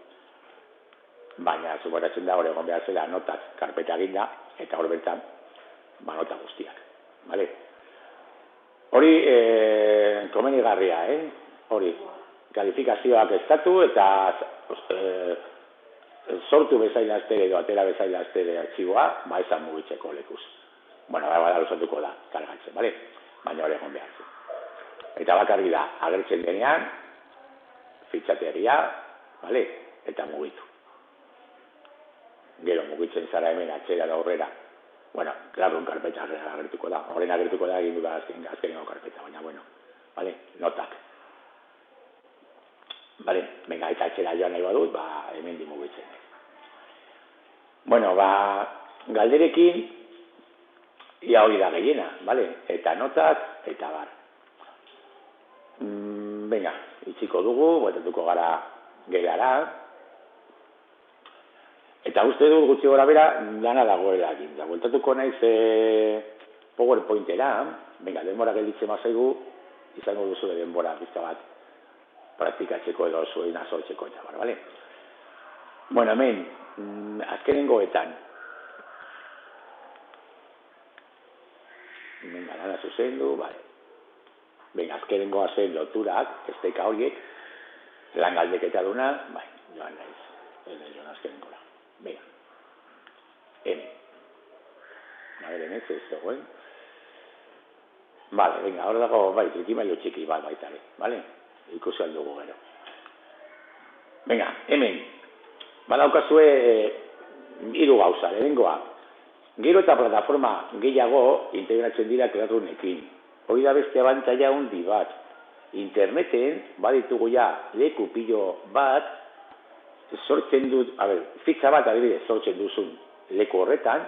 Baina, suporatzen da, hori egon behar zela notak karpeta ginda, eta hor bertan, nota guztiak. Vale? Hori, komenigarria, hori, kalifikazioak estatu eta sortu bezain lastere edo atera bezain lastere artxiboa, esan mugitzeko lekuz. Bueno, bada luzatuko da, kargatzen, bale? Baina hori egon behar zen. Eta bakarrik da, agertzen denean, fitxategia, bale? Eta mugitu. Gero mugitzen zara hemen atxera da horrera. Bueno, Classroom karpeta agertuko da. Horren agertuko da egin duda azkeneko karpeta, baina bueno, bale? Notak. Bale, venga, eta atxera joan nahi badut, hemen di mugitzen. Bueno, galderekin, ia hori da gehiena, bale? Eta notak, eta bar. Venga, itxiko dugu, bueltatuko gara gelara. Eta uste dut gutxi gora bera, dana dagoela egin. Bueltatuko naiz PowerPointera, venga, denbora gelditzen mazaigu, izango duzu denbora pizka bat praktikatzeko edo zuen azoltzeko eta bar, bale? Bueno, hemen, azkenengoetan, venga, dana zuzendu, bale. Venga, azkenengoa zen loturak, esteka horiek, lan galdeketa duna, bai, joan naiz, joan azkenengora. Venga, hemen. Hemen ez zegoen. Vale, venga, hor dago, bai, trikimailu txiki bat baitare, vale? Ikusi aldugu gero. Venga, hemen, badaukazue 3 gauza, lehenengoa. Gero eta plataforma gehiago integratzen dira Classroomekin. Hori da beste abantaila handi bat. Interneten baditugu ja leku pilo bat, sortzen dut, fitxa bat adibidez sortzen duzun leku horretan,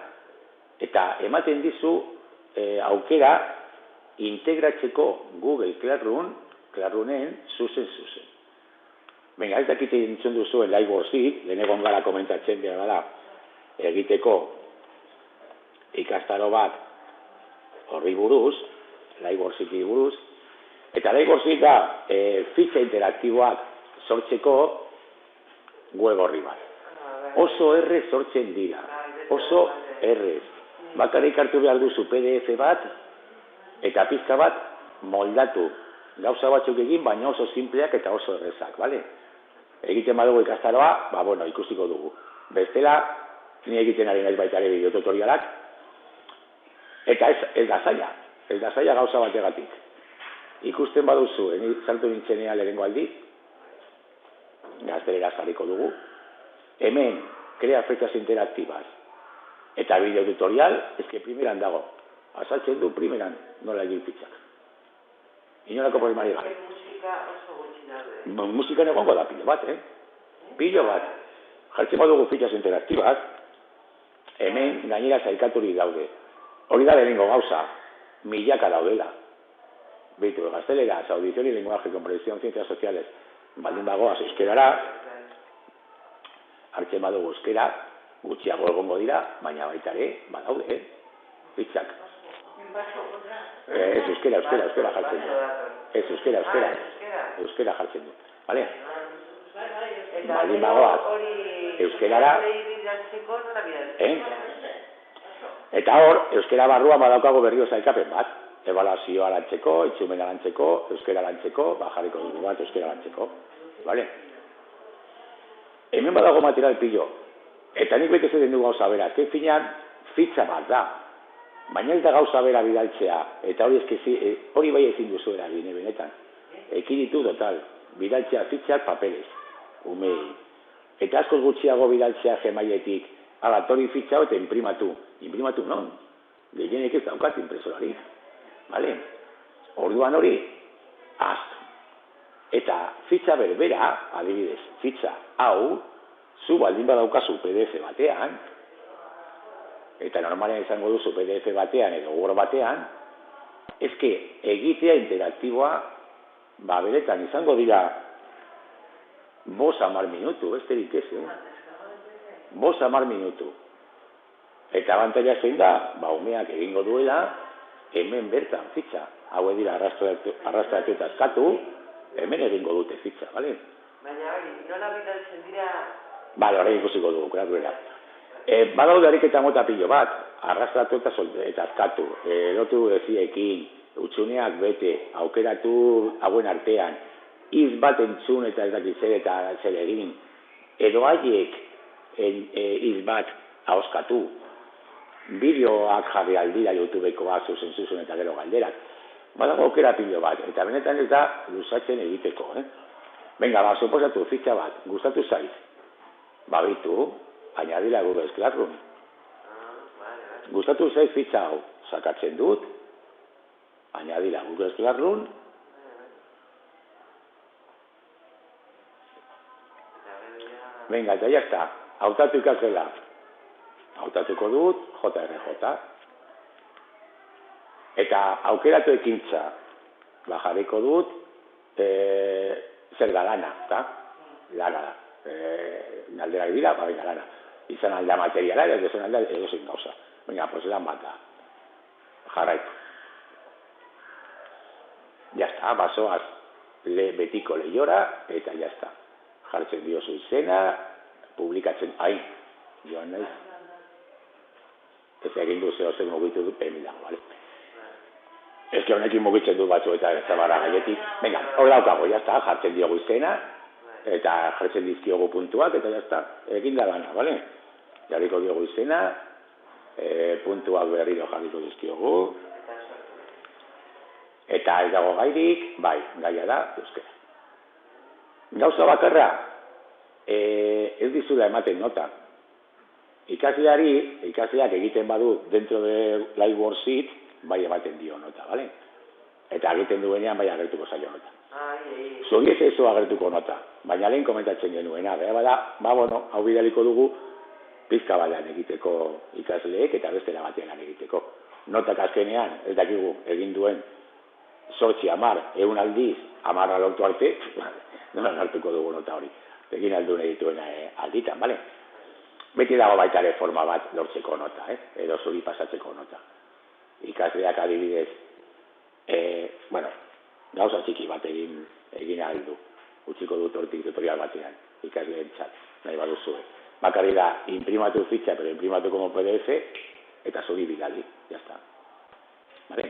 eta ematen dizu aukera integratzeko Google Classroomen zuzen. Venga, ez dakite entzun duzuen LiveWorksik, lehenegon gara komentatzen behar da, egiteko ikastaro bat horri buruz, LiveWorksiki buruz, eta LiveWorksik da fitxa interaktiboak sortzeko web horri bat. Oso errez sortzen dira, oso errez. Bakarrik hartu behar duzu PDF bat, eta pizka bat moldatu. Gauza batzuk egin, baina oso simpleak eta oso errezak, bale? Egiten badugu ikastaroa, bueno, ikusiko dugu. Bestela, ni egiten ari naiz baita ere bideotutorialak, eta ez da zaila gauza bategatik. ikusten baduzu, sartu nintzenean lehenengo aldiz, gaztelera jarriko dugu, hemen, crea fechas interaktibaz, eta bideo tutorial, eske primeran dago, azaltzen du primeran, nola egin fitxak. Inolako problemari gabe. Musika oso gutxi daude. Musika egongo da pilo bat, Pilo bat. Jartzen badugu fitxas interaktibaz, hemen gainera sailkaturik daude. Hori da lehenengo gauza, milaka daudela. Beitu, gazteleraz, audición y lenguaje, comprensión, ciencias sociales, baldin bagoaz euskerara, hartzen badugu euskera, gutxiago egongo dira, baina baita ere, badaude, fitxak. Ez euskera jartzen du. Ez euskera jartzen du. Bale? Baldin bagoaz, euskerara, eta hor, euskera barruan badaukago berrio zailkapen bat. Ebaluazioa lantzeko, itxumena lantzeko, euskera lantzeko, jarriko dugu bat euskera lantzeko. Bale? Hemen badago material pilo. Eta nik bete zeden du gauza bera. Azken finean, fitxa bat da. Baina ez da gauza bera bidaltzea. Eta hori bai ezin duzu eragin, benetan. Ekinitu total. Bidaltzea fitxak papeles. Umei. Eta askoz gutxiago bidaltzea gemailetik. Ala, tori fitxa eta imprimatu. Imprimatu non? Gehienek ez daukat impresorarik. Bale? Orduan hori, ahaztu. Eta fitxa berbera, adibidez, fitxa hau, zu baldin badaukazu PDF batean, eta normalean izango duzu PDF batean edo Word batean, eske egitea interaktiboa, beretan izango dira 5-10 minutu, besterik ez, 5-10 minutu. Eta abantaila zein da, umeak egingo duela, hemen bertan fitxa. Hau dira arrastratu eta eskatu, hemen egingo dute fitxa, bale? Baina hori, nola bidaltzen dira... Bale, horrein ikusiko dugu, kuraduela. Badaude ariketa mota pilo bat, arrastratu eta eskatu, lotu eziekin, utxuneak bete, aukeratu hauen artean, iz bat entzun eta ez dakit zer eta zer egin, edo haiek iz bat ahoskatu, bideoak jarri aldira YouTubekoa zuzen eta gero galderak. Badago aukera pilo bat, eta benetan ez da luzatzen egiteko, Venga, suposatu, fitxa bat, gustatu zaiz. Bitu, añadila Google Classroom. Gustatu zaiz fitxa hau, sakatzen dut, añadila Google Classroom. Venga, eta jazta, hautatu ikasgela. Hautatuko dut, JRJ. Eta aukeratu ekintza, jarriko dut, zer da lana, eta lana da. Galderak dira, venga, lana. Izan alda materiala, edo zen alda edo zein gauza. Venga, pues lan bat da. Jarraitu. Jazta, basoaz betiko lehiora, eta jazta. Jartzen diozu izena, publikatzen, joan naiz. Ez egin du zehozen mugitu dut, dago, bale? Ez que honekin mugitzen dut batzu eta zabarra gaietik. Venga, hor daukago, jazta, jartzen diogu izena, eta jartzen dizkiogu puntuak, eta jazta, egin da lana, bale? Jarriko diogu izena, puntuak berriro jarriko dizkiogu, eta ez dago gairik, gaia da, euskera. Gauza bakarra, ez dizula ematen nota. Ikasleak egiten badu dentro de Live Worksheet, ematen dio nota, bale? Eta egiten duenean agertuko zaio nota. Zuri ez agertuko nota, baina lehen komentatzen genuena, hau bidaliko dugu pizka batean egiteko ikasleek eta bestela batean egiteko. Notak azkenean, ez dakigu egin duen 8, 10, 100 aldiz, 10 lortu arte, nola hartuko dugu nota hori. Egin aldun egituen alditan, bale? Beti dago baita ere forma bat lortzeko nota, edo zuri pasatzeko nota. Ikasleak adibidez, gauza txiki bat egin aldu. Utziko dut hortik tutorial batean, ikasleen txat, nahi baduzue. Bakarri da, imprimatu fitxa, pero imprimatu como PDF, eta zuri bidali, jazta. Bale?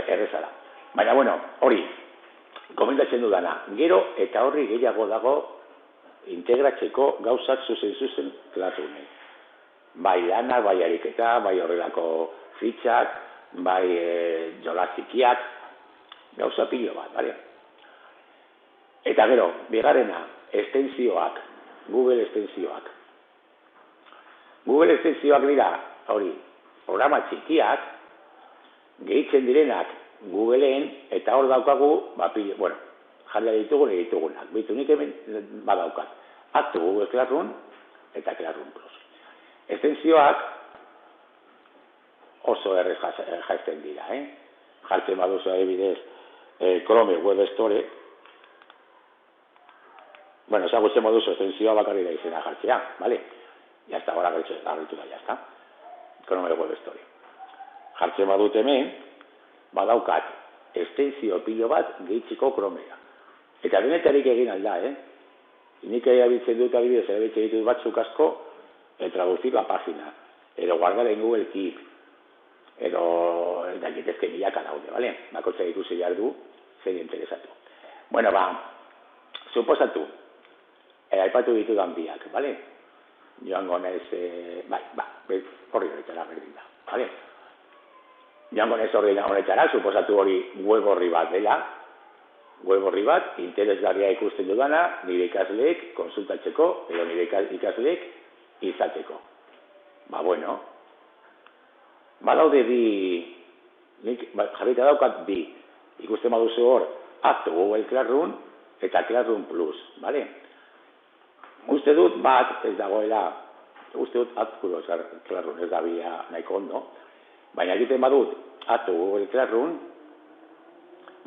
Errezala. Baina, hori, komentatzen dudana, gero eta horri gehiago dago integratzeko gauzak zuzen Classroomen. Bai lanak, bai ariketa, bai horrelako fitxak, bai jolas txikiak, Gauza pilo bat, bale? Eta gero, bigarrena, estentzioak, Google estentzioak. Google estentzioak dira, hori, programa txikiak, gehitzen direnak Googleen, eta hor daukagu, bueno, jarri ditugunak. Bitu, nik hemen badaukat. Add to Google Classroom eta Classroom Plus. Estentzioak oso errez jaizten dira, Jartzen baduzu adibidez Chrome Web Store. Bueno, ezagutzen baduzu estentzioa bakarri da izena jartzea, bale? Ya está, ahora agertu da, ya está. Chrome Web Store. Jartzen badut hemen, badaukat estentzio pilo bat gehitziko Chromea. Eta denetarik egin alda, Nik erabiltzen dut adibidez, erabiltzen ditut batzuk asko, traducir la página, edo guardar en Google Keep, edo dakitezke milaka daude, bale? Bakotza ikusi behar du, zer interesatu. Bueno, suposatu, aipatu ditudan biak, bale? Joango naiz, horri horretara berdin da, bale? Joango naiz horri horretara, suposatu hori web horri bat dela, web horri bat, interesgarria ikusten dudana, nire ikasleek konsultatzeko, edo nire ikasleek izateko. Bueno, badaude jarrita daukat bi, ikusten baduzu hor, Add to Google Classroom eta Classroom Plus, bale? Uste dut bat ez dagoela, uste dut Add to Google Classroom ez da bila nahiko ondo, baina egiten badut Add to Google Classroom,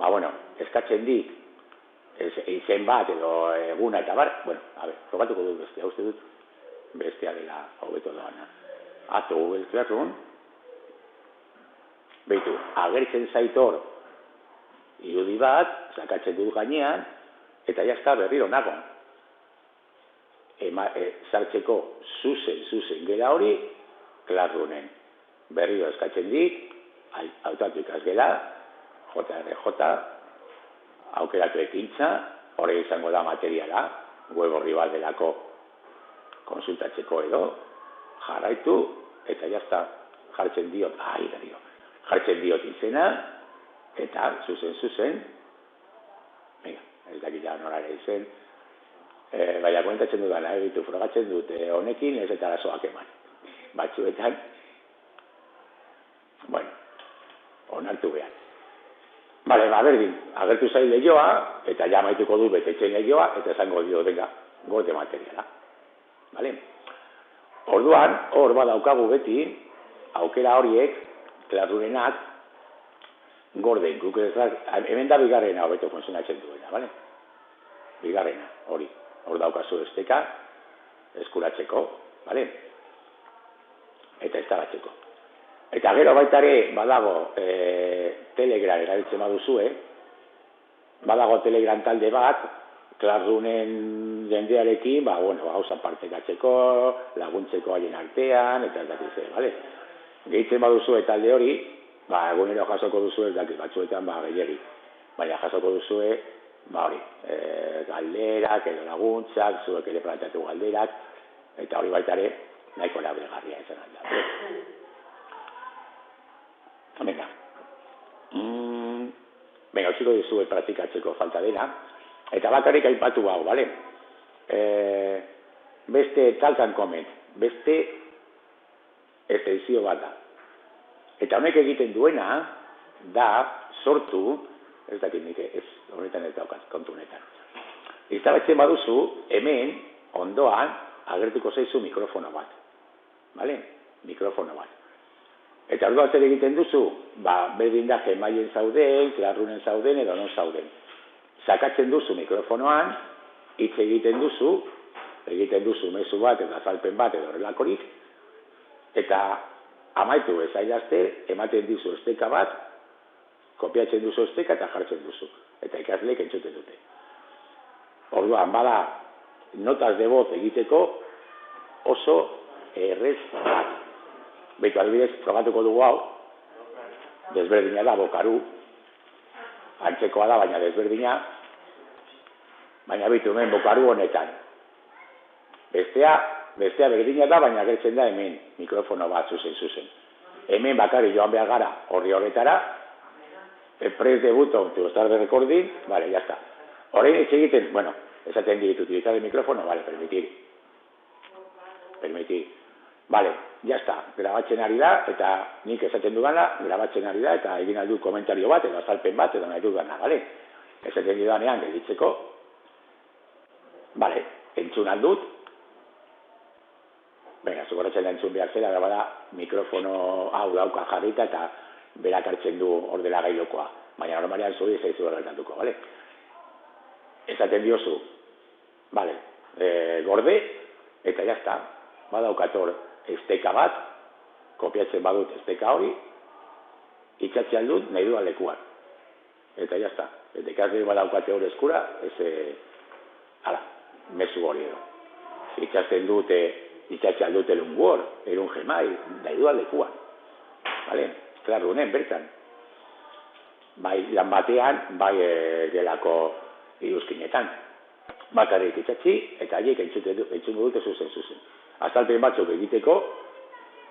bueno, eskatzen dit, izen bat edo eguna eta bar, bueno, probatuko dut bestea, uste dut bestea dela hobeto doana. Add to Google Classroom, behitu, agertzen zaitor irudi bat, sakatzen dut gainean, eta jazta berriro nago. Sartzeko zuzen gela hori, Classroomen. Berriro eskatzen dit, hautatu ikasgela, JRJ, aukeratu ekintza, hori izango da materiala, web horri bat delako konsultatzeko edo, jarraitu, eta jazta jartzen diot, jartzen diot izena, eta zuzen, ez dakila norara izen, baina komentatzen dudana, frogatzen dut, honekin ez eta arazoak eman. Batzuetan, bueno, onartu behar. Bale, berdin, agertu zain lehioa, eta ja maituko du betetzen lehioa, eta esango dio, venga, gote materiala. Bale? Orduan, hor badaukagu beti, aukera horiek, Classroomenak, gorden, hemen da bigarrena hobeto funtzionatzen duena, bale? Bigarrena, hori, hor daukazu esteka, eskuratzeko, bale? Eta instalatzeko. Eta gero baitare, badago Telegram erabiltzen baduzue, badago Telegram talde bat, Classroomen jendearekin, gauza partekatzeko, laguntzeko haien artean, eta ez dakize, bale? Gehitzen baduzue talde hori, egunero jasoko duzue, ez dakit, batzuetan gehiagik, baina jasoko duzue, hori, galderak, edo laguntzak, zuek ere planteatu galderak, eta hori baitare, nahiko labegarria izan alda. Venga. Venga, utziko dizue praktikatzeko falta dena. Eta bakarrik aipatu hau, bale? Beste talkan comment, beste estentzio bat da. Eta honek egiten duena, da, sortu, ez dakit nik, ez honetan ez daukat, kontu honetan. Instalatzen baduzu, hemen, ondoan, agertuko zaizu mikrofono bat. Bale? Mikrofono bat. Eta orduan zer egiten duzu, berdin da Gmailen zauden, Classroomen zauden edo non zauden. Sakatzen duzu mikrofonoan, hitz egiten duzu mezu bat edo azalpen bat edo horrelakorik, eta amaitu ezailazte, ematen dizu esteka bat, kopiatzen duzu esteka eta jartzen duzu. Eta ikasleek entzuten dute. Orduan, bada, notas de voz egiteko oso errez bat. Beitu adibidez, probatuko dugu hau, desberdina da, bokaru, antzekoa da, baina desberdina, baina bitu hemen bokaru honetan. Bestea berdina da, baina agertzen da hemen, mikrofono bat zuzen. Hemen bakari joan behar gara horri horretara, press the button to start the recording, vale, ya está. Orain hitz egiten, bueno, esaten dit, utilizar el micrófono, vale, permitir. Vale, ya está, grabatzen ari da, eta nik esaten dudana, grabatzen ari da, eta egin aldut komentario bat, edo azalpen bat, edo nahi dudana, vale? Esaten dudanean, gelditzeko, vale, entzun aldut, venga, zugoratzen da entzun behar zela, bada, mikrofono hau dauka jarrita, eta berak hartzen du ordenagailokoa, baina normalean zuri zaizu gertatuko, vale? Esaten diozu, vale, gorde, eta ya está, badaukator esteka bat, kopiatzen badut esteka hori, itxatzi aldut nahi duan lekuan. Eta ya está, eta ikasle badaukate hori eskura, mezu hori edo. Itxatzen dute, itxatzi aldute un Word, un Gmail, nahi duan lekuan. Vale? Klar, honen, bertan. Bai, lan batean, bai gelako iruzkinetan. Bakarrik itxatzi, eta haiek entzun dute zuzen. Azalpen batzuk egiteko,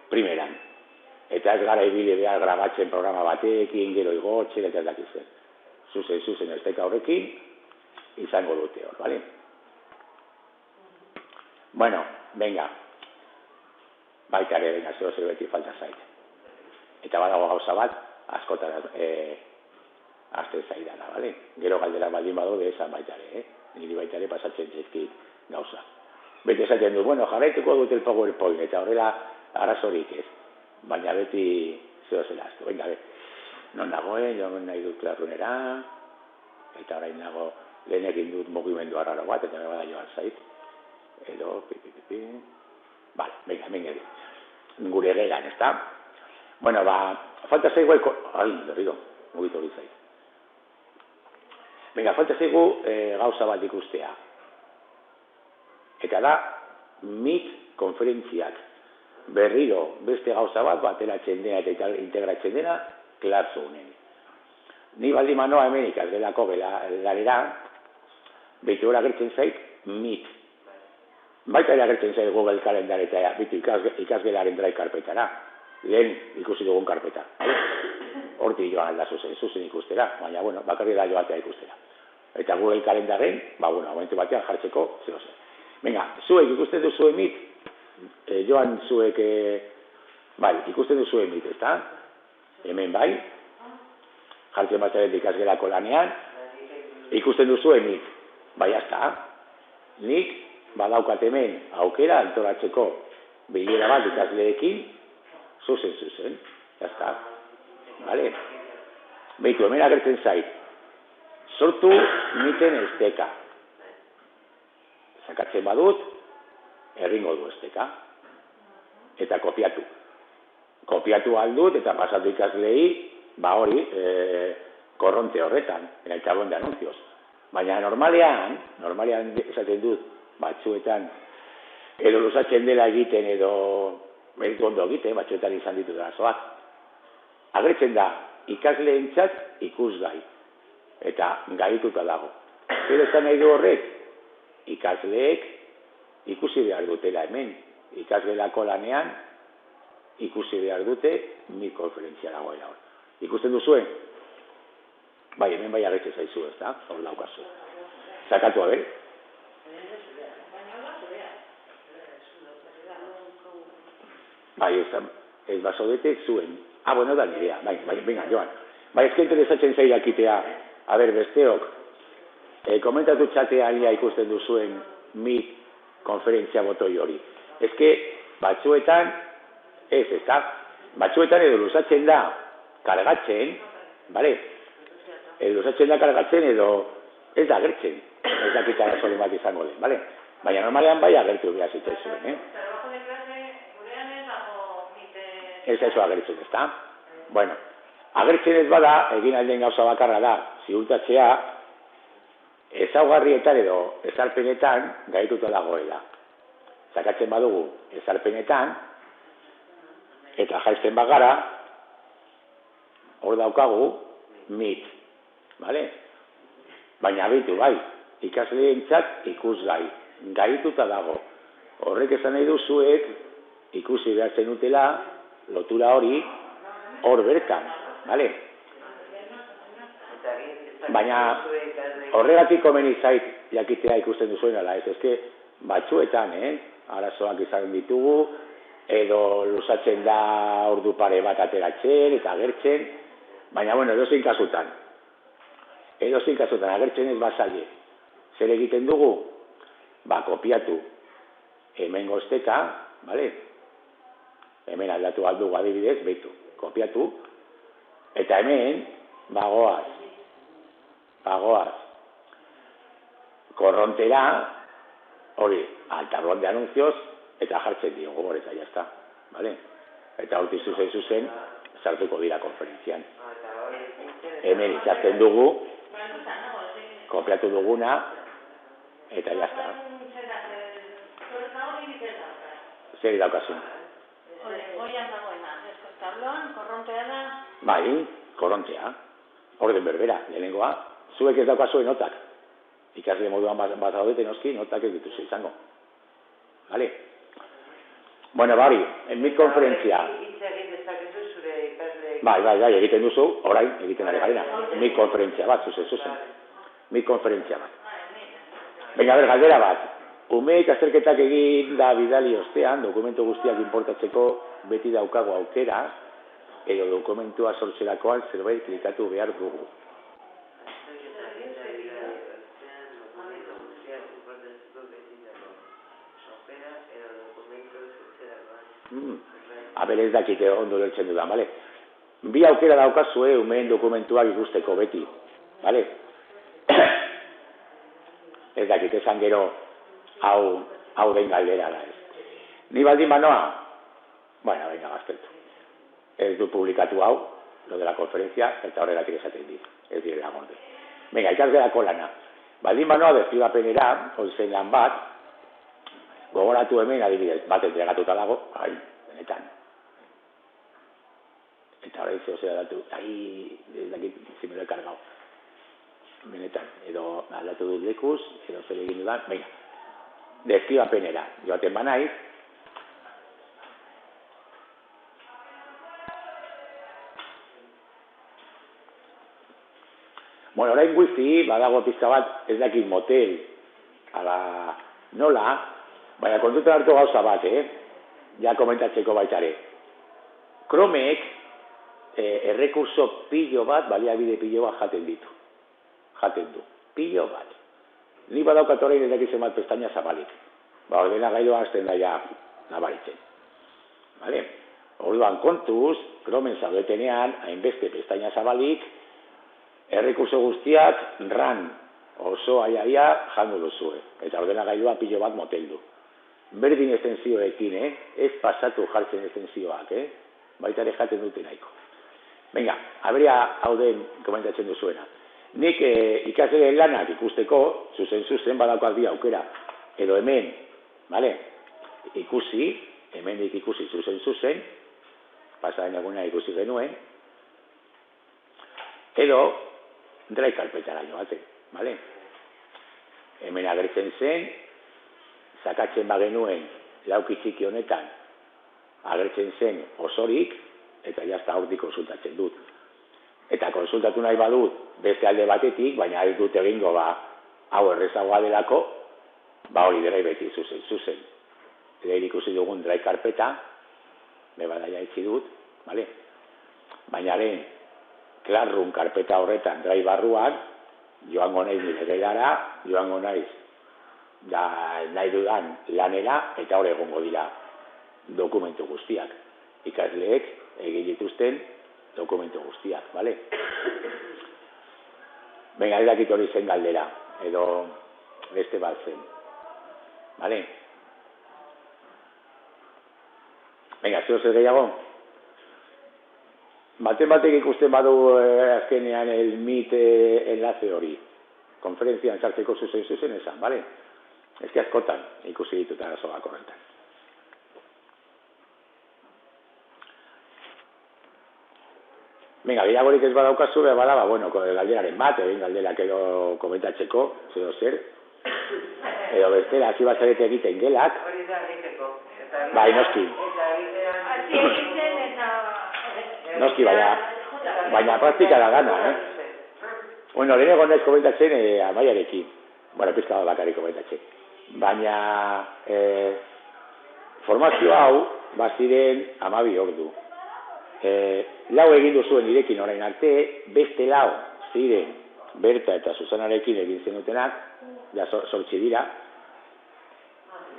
primeran. Eta ez gara ibili behar grabatzen programa batekin, gero igotzen, eta ez dakitzen. Zuzen esteka horrekin, izango dute hor, bale? Bueno, venga. Baita ere, venga, zer beti falta zait. Eta badago gauza bat, askotan azten zaidana, bale? Gero galdera baldin badaude esan baita ere, niri baita ere pasatzen zaizkit gauza. Beti esaten du, bueno, jarraituko dut el PowerPoint, eta horrela arazorik ez. Baina beti zeo zela aztu. Venga, non nagoen, joan nahi dut klarrunera, eta orain nago lehen egin dut mugimendu arraro bat, eta bada joan zait. Edo, Vale, venga, gure gelan, ez da? Bueno, falta zaigu, mugitu hori zait. Venga, falta zaigu gauza bat ikustea. Eta da, Meet konferentziak berriro beste gauza bat bateratzen dena eta integratzen dena Classroomen. Ni baldin manoa hemen ikasgelako gelarera, behitu hori agertzen zait Meet. Baita ere agertzen zait Google Calendar eta bitu ikasgelaren drive karpetara. Lehen ikusi dugun karpeta. Hortik joan alda zuzen ikustera, baina bueno, bakarri da joatea ikustera. Eta Google Calendarren, momentu batean jartzeko zehozen. Venga, zuek ikusten duzu Meet, joan zuek, bai, ikusten duzu Meet, ez da? Hemen bai, jartzen batzaren ikasgelako lanean, ikusten duzu Meet, bai, azta. Nik badaukat hemen aukera antolatzeko bilera bat ikasleekin, zuzen, azta. Vale? Beitu, hemen agertzen zait, sortu Meeten esteka. Sakatzen badut, erringo du esteka. Eta kopiatu. Kopiatu aldut eta pasatu ikaslei, hori, korronte horretan, en el tablón de anuncios. Baina normalean esaten dut, batzuetan, edo luzatzen dela egiten edo ondo egiten, batzuetan izan ditu arazoak. Agertzen da, ikasleentzat ikusgai. Eta gaituta dago. Zer esan nahi du horrek? Ikasleek ikusi behar dutela hemen, ikasgelako lanean ikusi behar dute Meet konferentzia dagoela hor. Ikusten duzuen? Bai, hemen bai agertzen zaizu, ez da? Hor daukazu. Sakatu, Bai, ez basodetek zuen. Bueno, da nirea. Bai, venga, joan. Bai, ez que interesatzen zaidakitea, besteok, komentatu txatean ikusten duzuen Meet konferentzia botoi hori. Ez que, batzuetan, ez da, batzuetan edo luzatzen da kargatzen, bale? Edo luzatzen da kargatzen edo ez da agertzen. Ez dakitara solen bat izango den, bale? Baina normalean bai agertu behar zitzaizuen, Ez da eso agertzen, ez da? Bueno, agertzen ez bada, egin alden gauza bakarra da, ziurtatzea, ezaugarrietan edo ezarpenetan gaituta dagoela. Sakatzen badugu ezarpenetan, eta jaisten bagara, hor daukagu Meet, bale? Baina bitu, bai, ikasleentzat ikusgai, gaituta dago. Horrek esan nahi duzuek ikusi behar zenutela lotura hori hor bertan, bale? Baina horregatik komeni zait jakitea ikusten duzuen ala ez, eske batzuetan, arazoak izan ditugu, edo luzatzen da ordu pare bat ateratzen eta agertzen, baina bueno, edozein kasutan agertzen ez bazaie. Zer egiten dugu? Ba, kopiatu hemen gozteka, bale? Hemen aldatu aldugu adibidez, behitu, kopiatu, eta hemen, bagoaz, korrontera, hori, al tablón de anuncios, eta jartzen diogu, hori, eta jazta, bale? Eta horti zuzen, sartuko dira konferentzian. Hemen itxazten dugu, kopiatu duguna, eta jazta. Zer daukazu? Goian dagoena, tabloan, korrontea da? Bai, korrontea. Orden berbera, lehenengoa. Zuek ez daukazuen notak. Ikasle moduan bat zaudete noski, notak ez dituzu izango. Vale? Bueno, bari, mi konferentzia. Bai, egiten duzu, orain, egiten ari garena. Mi konferentzia bat, zuzen. Mi konferentzia bat. Venga, galdera bat. Umeek azterketak egin da bidali ostean, dokumentu guztiak inportatzeko beti daukago aukera, edo dokumentua sortzerakoan zerbait klikatu behar dugu. Aber ez dakite ondo lertzen dudan, bale? Bi aukera daukazue umeen dokumentuak ikusteko beti, bale? Ez dakite esan gero hau den galdera da ez. Ni baldin banoa? Bueno, venga, baztertu. Ez du publikatu hau, lo de la konferentzia, eta horregatik esaten dit. Ez direla gorde. Venga, ikasgelako lana. Baldin banoa, deskribapenera, onzen lan bat, gogoratu hemen, adibidez, bat entregatuta dago, benetan. Eta horrein zehozea datu, ez dakit zimelo ekargau. Benetan, edo aldatu dut lekuz, edo zer egin dudan, venga. Deskribapenera, joaten banaiz, bueno, orain wifi, badago pizka bat, ez dakit motel, ala nola, baina kontutan hartu gauza bat, ja komentatzeko baitare. Chromeek errekurso pilo bat, baliabide pilo bat jaten du. Pilo bat. Ni badaukat orain ez dakit zenbat pestaina zabalik. Ordenagailuan hasten da ja nabaritzen. Vale? Orduan kontuz, Chromen zaudetenean, hainbeste pestaina zabalik, errekurso guztiak ran oso aiaia jango duzue. Eta ordenagailua pilo bat moteldu. Berdin estenzioekin, ez pasatu jartzen estenzioak, baita ere jaten dute nahiko. Venga, abria hau den komentatzen duzuena. Nik ikasleen lanak ikusteko, zuzen badaukat bi aukera, edo hemen, vale? Hemendik ikusi zuzen, pasaren eguna ikusi genuen, edo drive karpetara joate, vale? Hemen agertzen zen, sakatzen bagenuen lauki txiki honetan, agertzen zen osorik, eta jazta hortik konsultatzen dut. Eta konsultatu nahi badut beste alde batetik, baina ez dut egingo hau errezagoa delako, hori beti zuzen. Lehen ikusi dugun drive karpeta, badaia itzi dut, vale? Baina lehen, Classroom karpeta horretan drive barruan, joango naiz nire gehiara, joango naiz nahi dudan lanera, eta hor egongo dira dokumentu guztiak. Ikasleek egin dituzten dokumentu guztiak, bale? Venga, ez dakit hori zen galdera, edo beste bat zen, bale? Venga, zeo zer gehiago? Batek ikusten badu azkenean el Meet enlace hori, konferentzian sartzeko zuzen esan, bale? Ez que askotan ikusi ditut arazoak horretan. Venga, gehiagorik ez badaukazu, bada, bueno, galderaren bat, egin galderak edo komentatzeko, zer, edo bestela, hasi bazarete egiten gelak. Hori da egiteko. Bai, noski. Noski, baina praktika da gana, Bueno, lehenengo naiz komentatzen Amaiarekin. Bueno, pizka bat bakarrik komentatzen. Baina formazio hau baziren 12 ordu. Lau egin duzuen nirekin orain arte, beste lau ziren Berta eta Susanarekin egin zenutenak, ja 8 dira.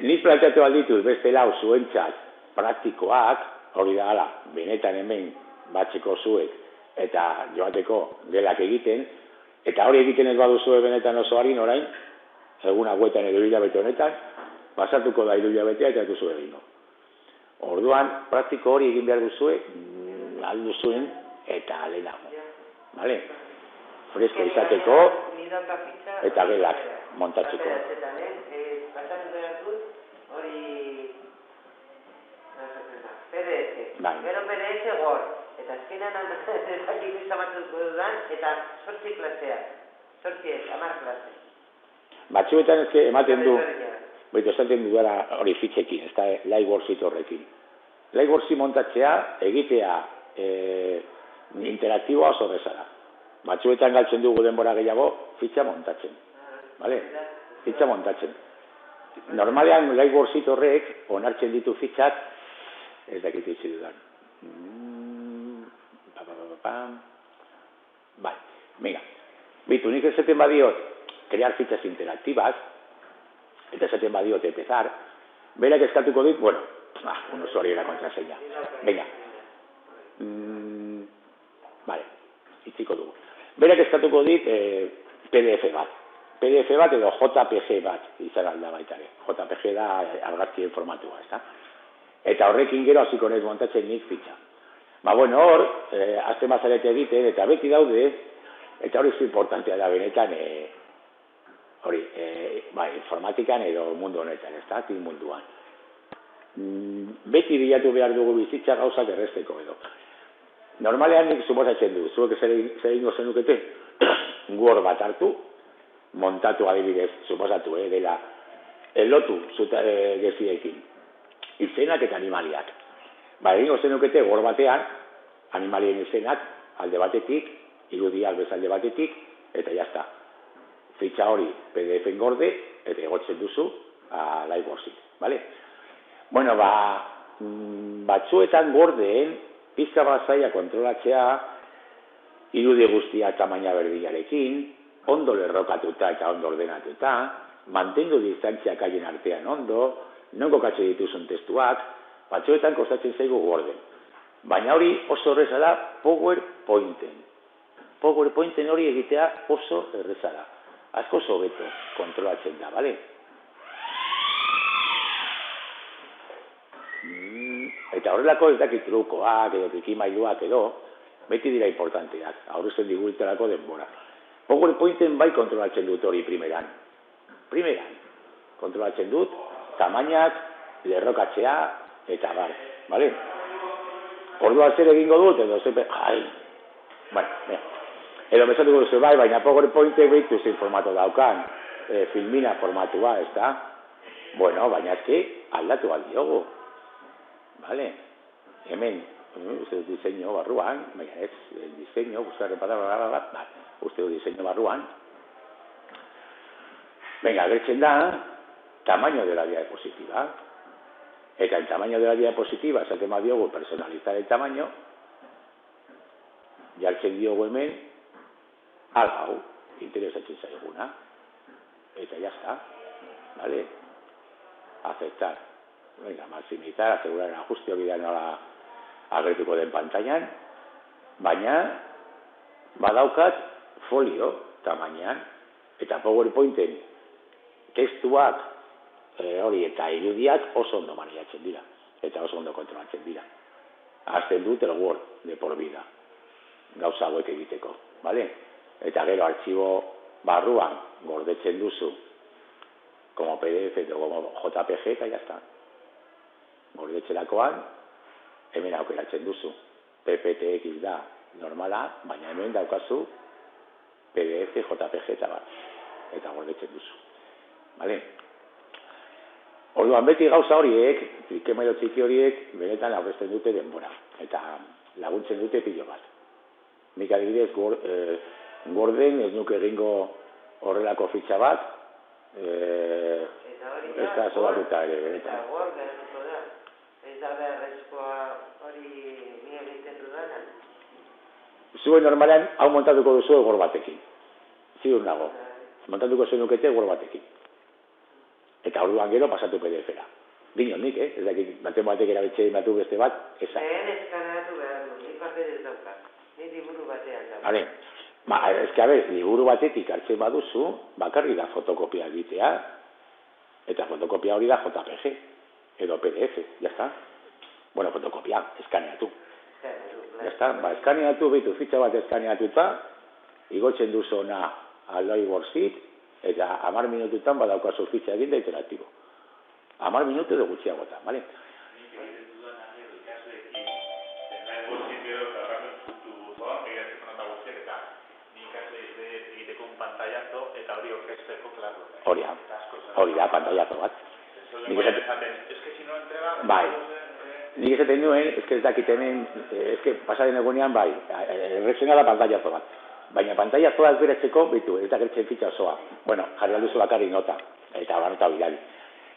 Nik planteatu aldituz beste lau zuentzat praktikoak, hori da hala, benetan hemen batzeko zuek eta joateko gelak egiten, eta hori egiten ez baduzue benetan oso harin orain, egun hauetan edo hilabete honetan, pasatuko da hilabetea eta ez duzu egingo. Orduan, praktiko hori egin behar duzue, alduzuen eta lehenago. Vale? Fresko izateko eta gelak montatzeko. Pasatu behar dut, hori... PDS. Gero PDS gor. Eta azkenan ezakik izamatuko dudan, eta 8 klaseak. 8 ez, 10 klase. Batzuetan ezke ematen du, beto esaten du gara hori fitxekin, ez da Lightworks horrekin. Lightworks montatzea, egitea interaktiboa oso bezala. Batzuetan galtzen dugu denbora gehiago, fitxa montatzen. Vale? Fitxa montatzen. Normalean Lightworks horrek onartzen ditu fitxak, ez dakit itzi dudan. Bai, venga. Bitu, nik esaten badiot, crear fichas interactivas, eta esaten badiot empezar, berak eskatuko dit, bueno, un usuario y la contraseña. Venga. Vale, itziko dugu. Berak eskatuko dit PDF bat. PDF bat edo JPG bat izan alda baita ere. JPG da argazkien formatua, ezta? Eta horrekin gero hasiko naiz montatzen nik fitxa. Ba, bueno, hor, azte mazarete egiten, eta beti daude, eta hori zu importantea da benetan, hori, informatikan edo mundu honetan, ez da, munduan. Beti bilatu behar dugu bizitza gauzak errezteko edo. Normalean nik suposatzen du, zuek zer egingo zenukete, Word bat hartu, montatu adibidez, suposatu, dela, lotu geziekin, izenak eta animaliak. Ba, egingo zenukete Word batean, animalien izenak alde batetik, irudiak bezalde batetik, eta jazta. Fitxa hori PDF-en gorde, eta egotzen duzu Lightworksik, bale? Bueno, batzuetan gordeen, pizka bat zaila kontrolatzea, irudi guztia tamaina berdinarekin, ondo lerrokatuta eta ondo ordenatuta, mantendu distantziak haien artean ondo, non kokatze dituzun testuak, batzuetan kostatzen zaigu gorden. Baina hori oso erreza da PowerPointen. PowerPointen hori egitea oso erreza da. Asko oso beto kontrolatzen da, bale? Eta horrelako ez dakit trukoak edo trikimailuak edo, beti dira importanteak, aurrezten digulterako denbora. PowerPointen bai kontrolatzen dut hori primeran. Kontrolatzen dut, tamainak, lerrokatzea, eta bar, bale? Orduan zer egingo dut, edo zepe, bueno, edo bezatuko duzu bai, baina PowerPointek behitu zein formato daukan, filmina formatua, ez da? Bueno, baina ezke aldatu aldiogu. Vale, hemen, uste dut diseño barruan, baina ez, el diseño, buscar reparar, uste dut diseño barruan. Venga, agertzen da, tamaño de la diapositiva. Eta el tamaño de la diapositiva, esaten badiogu personalizar el tamaño, jartzen diogu hemen, hau, interesatzen zaiguna, eta ya está, vale, aceptar. Venga, maximizar, asegurar el ajuste hori da nola agertuko den pantailan, baina badaukat folio tamainan, eta PowerPointen testuak hori eta irudiak oso ondo manejatzen dira, eta oso ondo kontrolatzen dira. Azten dut el Word de por vida, gauza hauek egiteko, vale? Eta gero artxibo barruan gordetzen duzu, como PDF edo como JPG, eta ya está. Gordetzerakoan, hemen aukeratzen duzu. PPTX da normala, baina hemen daukazu PDF, JPG eta bat. Eta gordetzen duzu. Vale? Orduan beti gauza horiek, trikemailo txiki horiek, benetan aurrezten dute denbora. Eta laguntzen dute pilo bat. Nik adibidez gorden ez nuke egingo horrelako fitxa bat, ez da sobatuta ere, benetan. Eta gor geratuko da. Ez da beharrezkoa hori ni egiten dudana. Zuen normalean hau montatuko duzu gor batekin. Ziur nago. Montatuko zenukete gor batekin. Eta orduan gero pasatu PDF-ra. Dinon nik, ez dakit, baten batek erabetxe batu beste bat, eza. Lehen eskanatu behar du, nik paperez dauka. Ni liburu batean dauka. Hale, ez que, a ber, liburu batetik hartzen baduzu, bakarri da fotokopia egitea, eta fotokopia hori da JPG, edo PDF, jazta. Bueno, fotokopia, eskaneatu. Jazta, eskaneatu, bitu, fitxa bat eskaneatuta, igotzen duzu ona aldai borzit, eta 10 minututan badaukazu fitxa egin da interaktibo. 10 minutu edo gutxiagotan, bale? Nik egiten dudan arrego ikasleekin, aldai borzit gero, karrazen zutu zoan, begiratzen nota guztiak, eta nik ikasle egiteko un pantallazo, eta hori orkesteko, klaro. Hori da, pantallazo bat. Bai, nik esaten nuen, ez que ez dakit hemen, ez que pasaren egunean, bai, erretzena da pantallazo bat. Baina pantallazoa ez beratzeko, bitu, ez da gertzen fitxa osoa. Bueno, jarri alduzu bakarrik nota, eta nota bidali.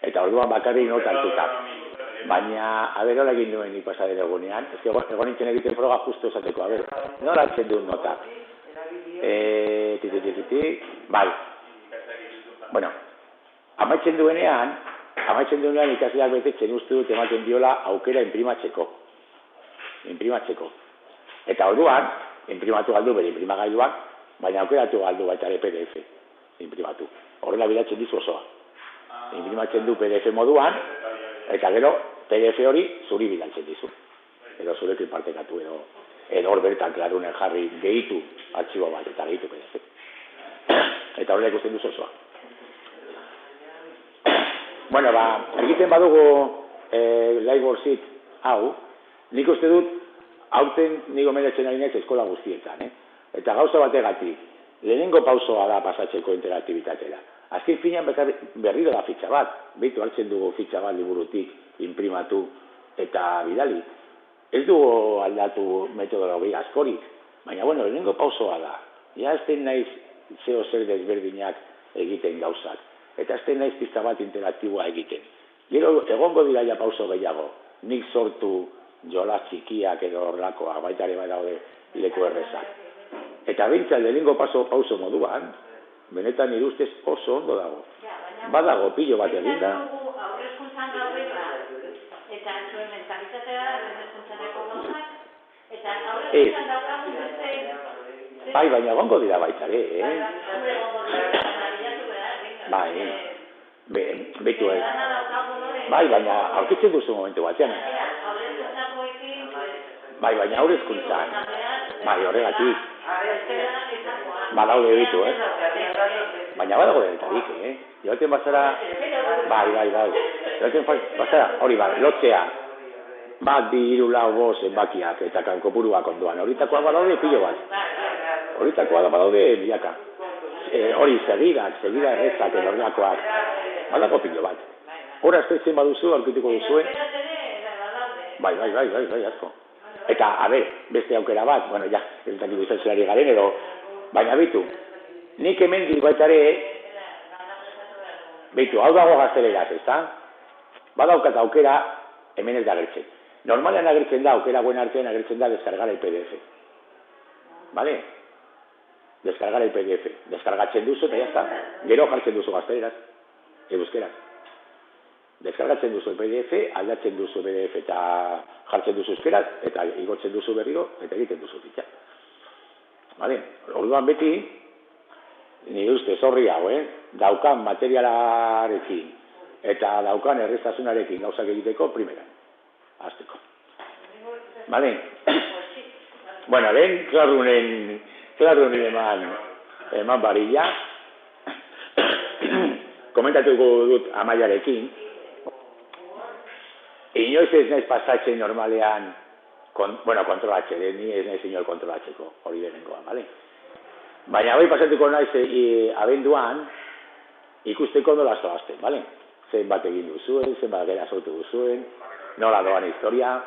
Eta orduan bakarrik nota altuta. Baina, hola egin nuen nik pasaren egunean, ez que egon nintzen egiten froga justu esateko, nola hartzen duen nota. Bai. Bueno, amaitzen duenean ikasleak betetzen uste dut ematen diola aukera inprimatzeko. Eta orduan, imprimatu galdu bere imprimagailuak, baina aukeratu galdu baita ere PDF, imprimatu. Horrela bilatzen dizu osoa. Imprimatzen du PDF moduan, eta gero PDF hori zuri bilatzen dizu. Edo zurekin partekatu edo hor bertan klarunen jarri gehitu artxibo bat eta gehitu PDF. Eta horrela ikusten duzu osoa. Bueno, egiten badugu LibreOffice hau, nik uste dut aurten nik gomendatzen ari naiz eskola guztietan, Eta gauza bategatik, lehenengo pausoa da pasatzeko interaktibitatera. Azken finean berriro da fitxa bat, behitu hartzen dugu fitxa bat liburutik, imprimatu eta bidali. Ez dugu aldatu metodologia askorik, baina bueno, lehenengo pausoa da. Ja azten naiz zeo zer desberdinak egiten gauzak. Eta azten naiz pizta bat interaktiboa egiten. Gero egongo dira ja pauso gehiago, nik sortu jola txikiak edo horlakoa, baita ere bai daude leku errezak. Eta bintzat lehenengo pauso moduan, benetan nire ustez oso ondo dago. Badago pilo bat eginda. Aurrezkuntzan gaudela, eta zuen mentalitatea aurrezkuntzaneko gauzak, eta aurrezkuntzan daukagun beste... Bai, baina egongo dira baita ere, Bai, betu ez. Bai, baina aurkitzen duzu momentu batean. Bai, baina aurrezkuntzan. Bai, horregatik. Badaude ditu, Baina badago denetarik, Joaten bazara... Bai. Joaten bazara, hori lotzea. Bat, 2, 3, 4, 5 zenbakiak eta kankopuruak ondoan. Horitakoa badaude pilo bat. Horitakoa badaude milaka. Hori segida errezak edo horrelakoak. Badago pilo bat. Hora aztetzen baduzu, aurkituko duzuen. Bai, asko. Eta, beste aukera bat, bueno, ja, ez dakit izan zelari garen edo, baina bitu, nik hemen baitare, bitu, hau dago gazteleraz, ezta? Badaukat aukera, hemen ez da agertzen. Normalean agertzen da, aukera guen artean agertzen da descargar el PDF. Vale? Descargar el PDF. Descargatzen duzu eta jazta. Gero jartzen duzu gazteleraz, euskeraz. Deskargatzen duzu PDF, aldatzen duzu PDF eta jartzen duzu euskeraz, eta igotzen duzu berriro, eta egiten duzu fitxa. Vale? Orduan beti, nire ustez horri hau, daukan materialarekin eta daukan erreztasunarekin gauzak egiteko, primeran. Azteko. Vale? Bueno, lehen klarrunen eman barilla. Komentatuko dut Amaiarekin. Inoiz ez naiz pasatzen normalean, kontrolatzen, ni ez naiz inor kontrolatzeko, hori lehenengoa, bale? Baina hori pasatuko naiz abenduan, ikusteko nola zoazten, bale? Zenbat egin duzuen, zenbat gera sortu duzuen, nola doan historia,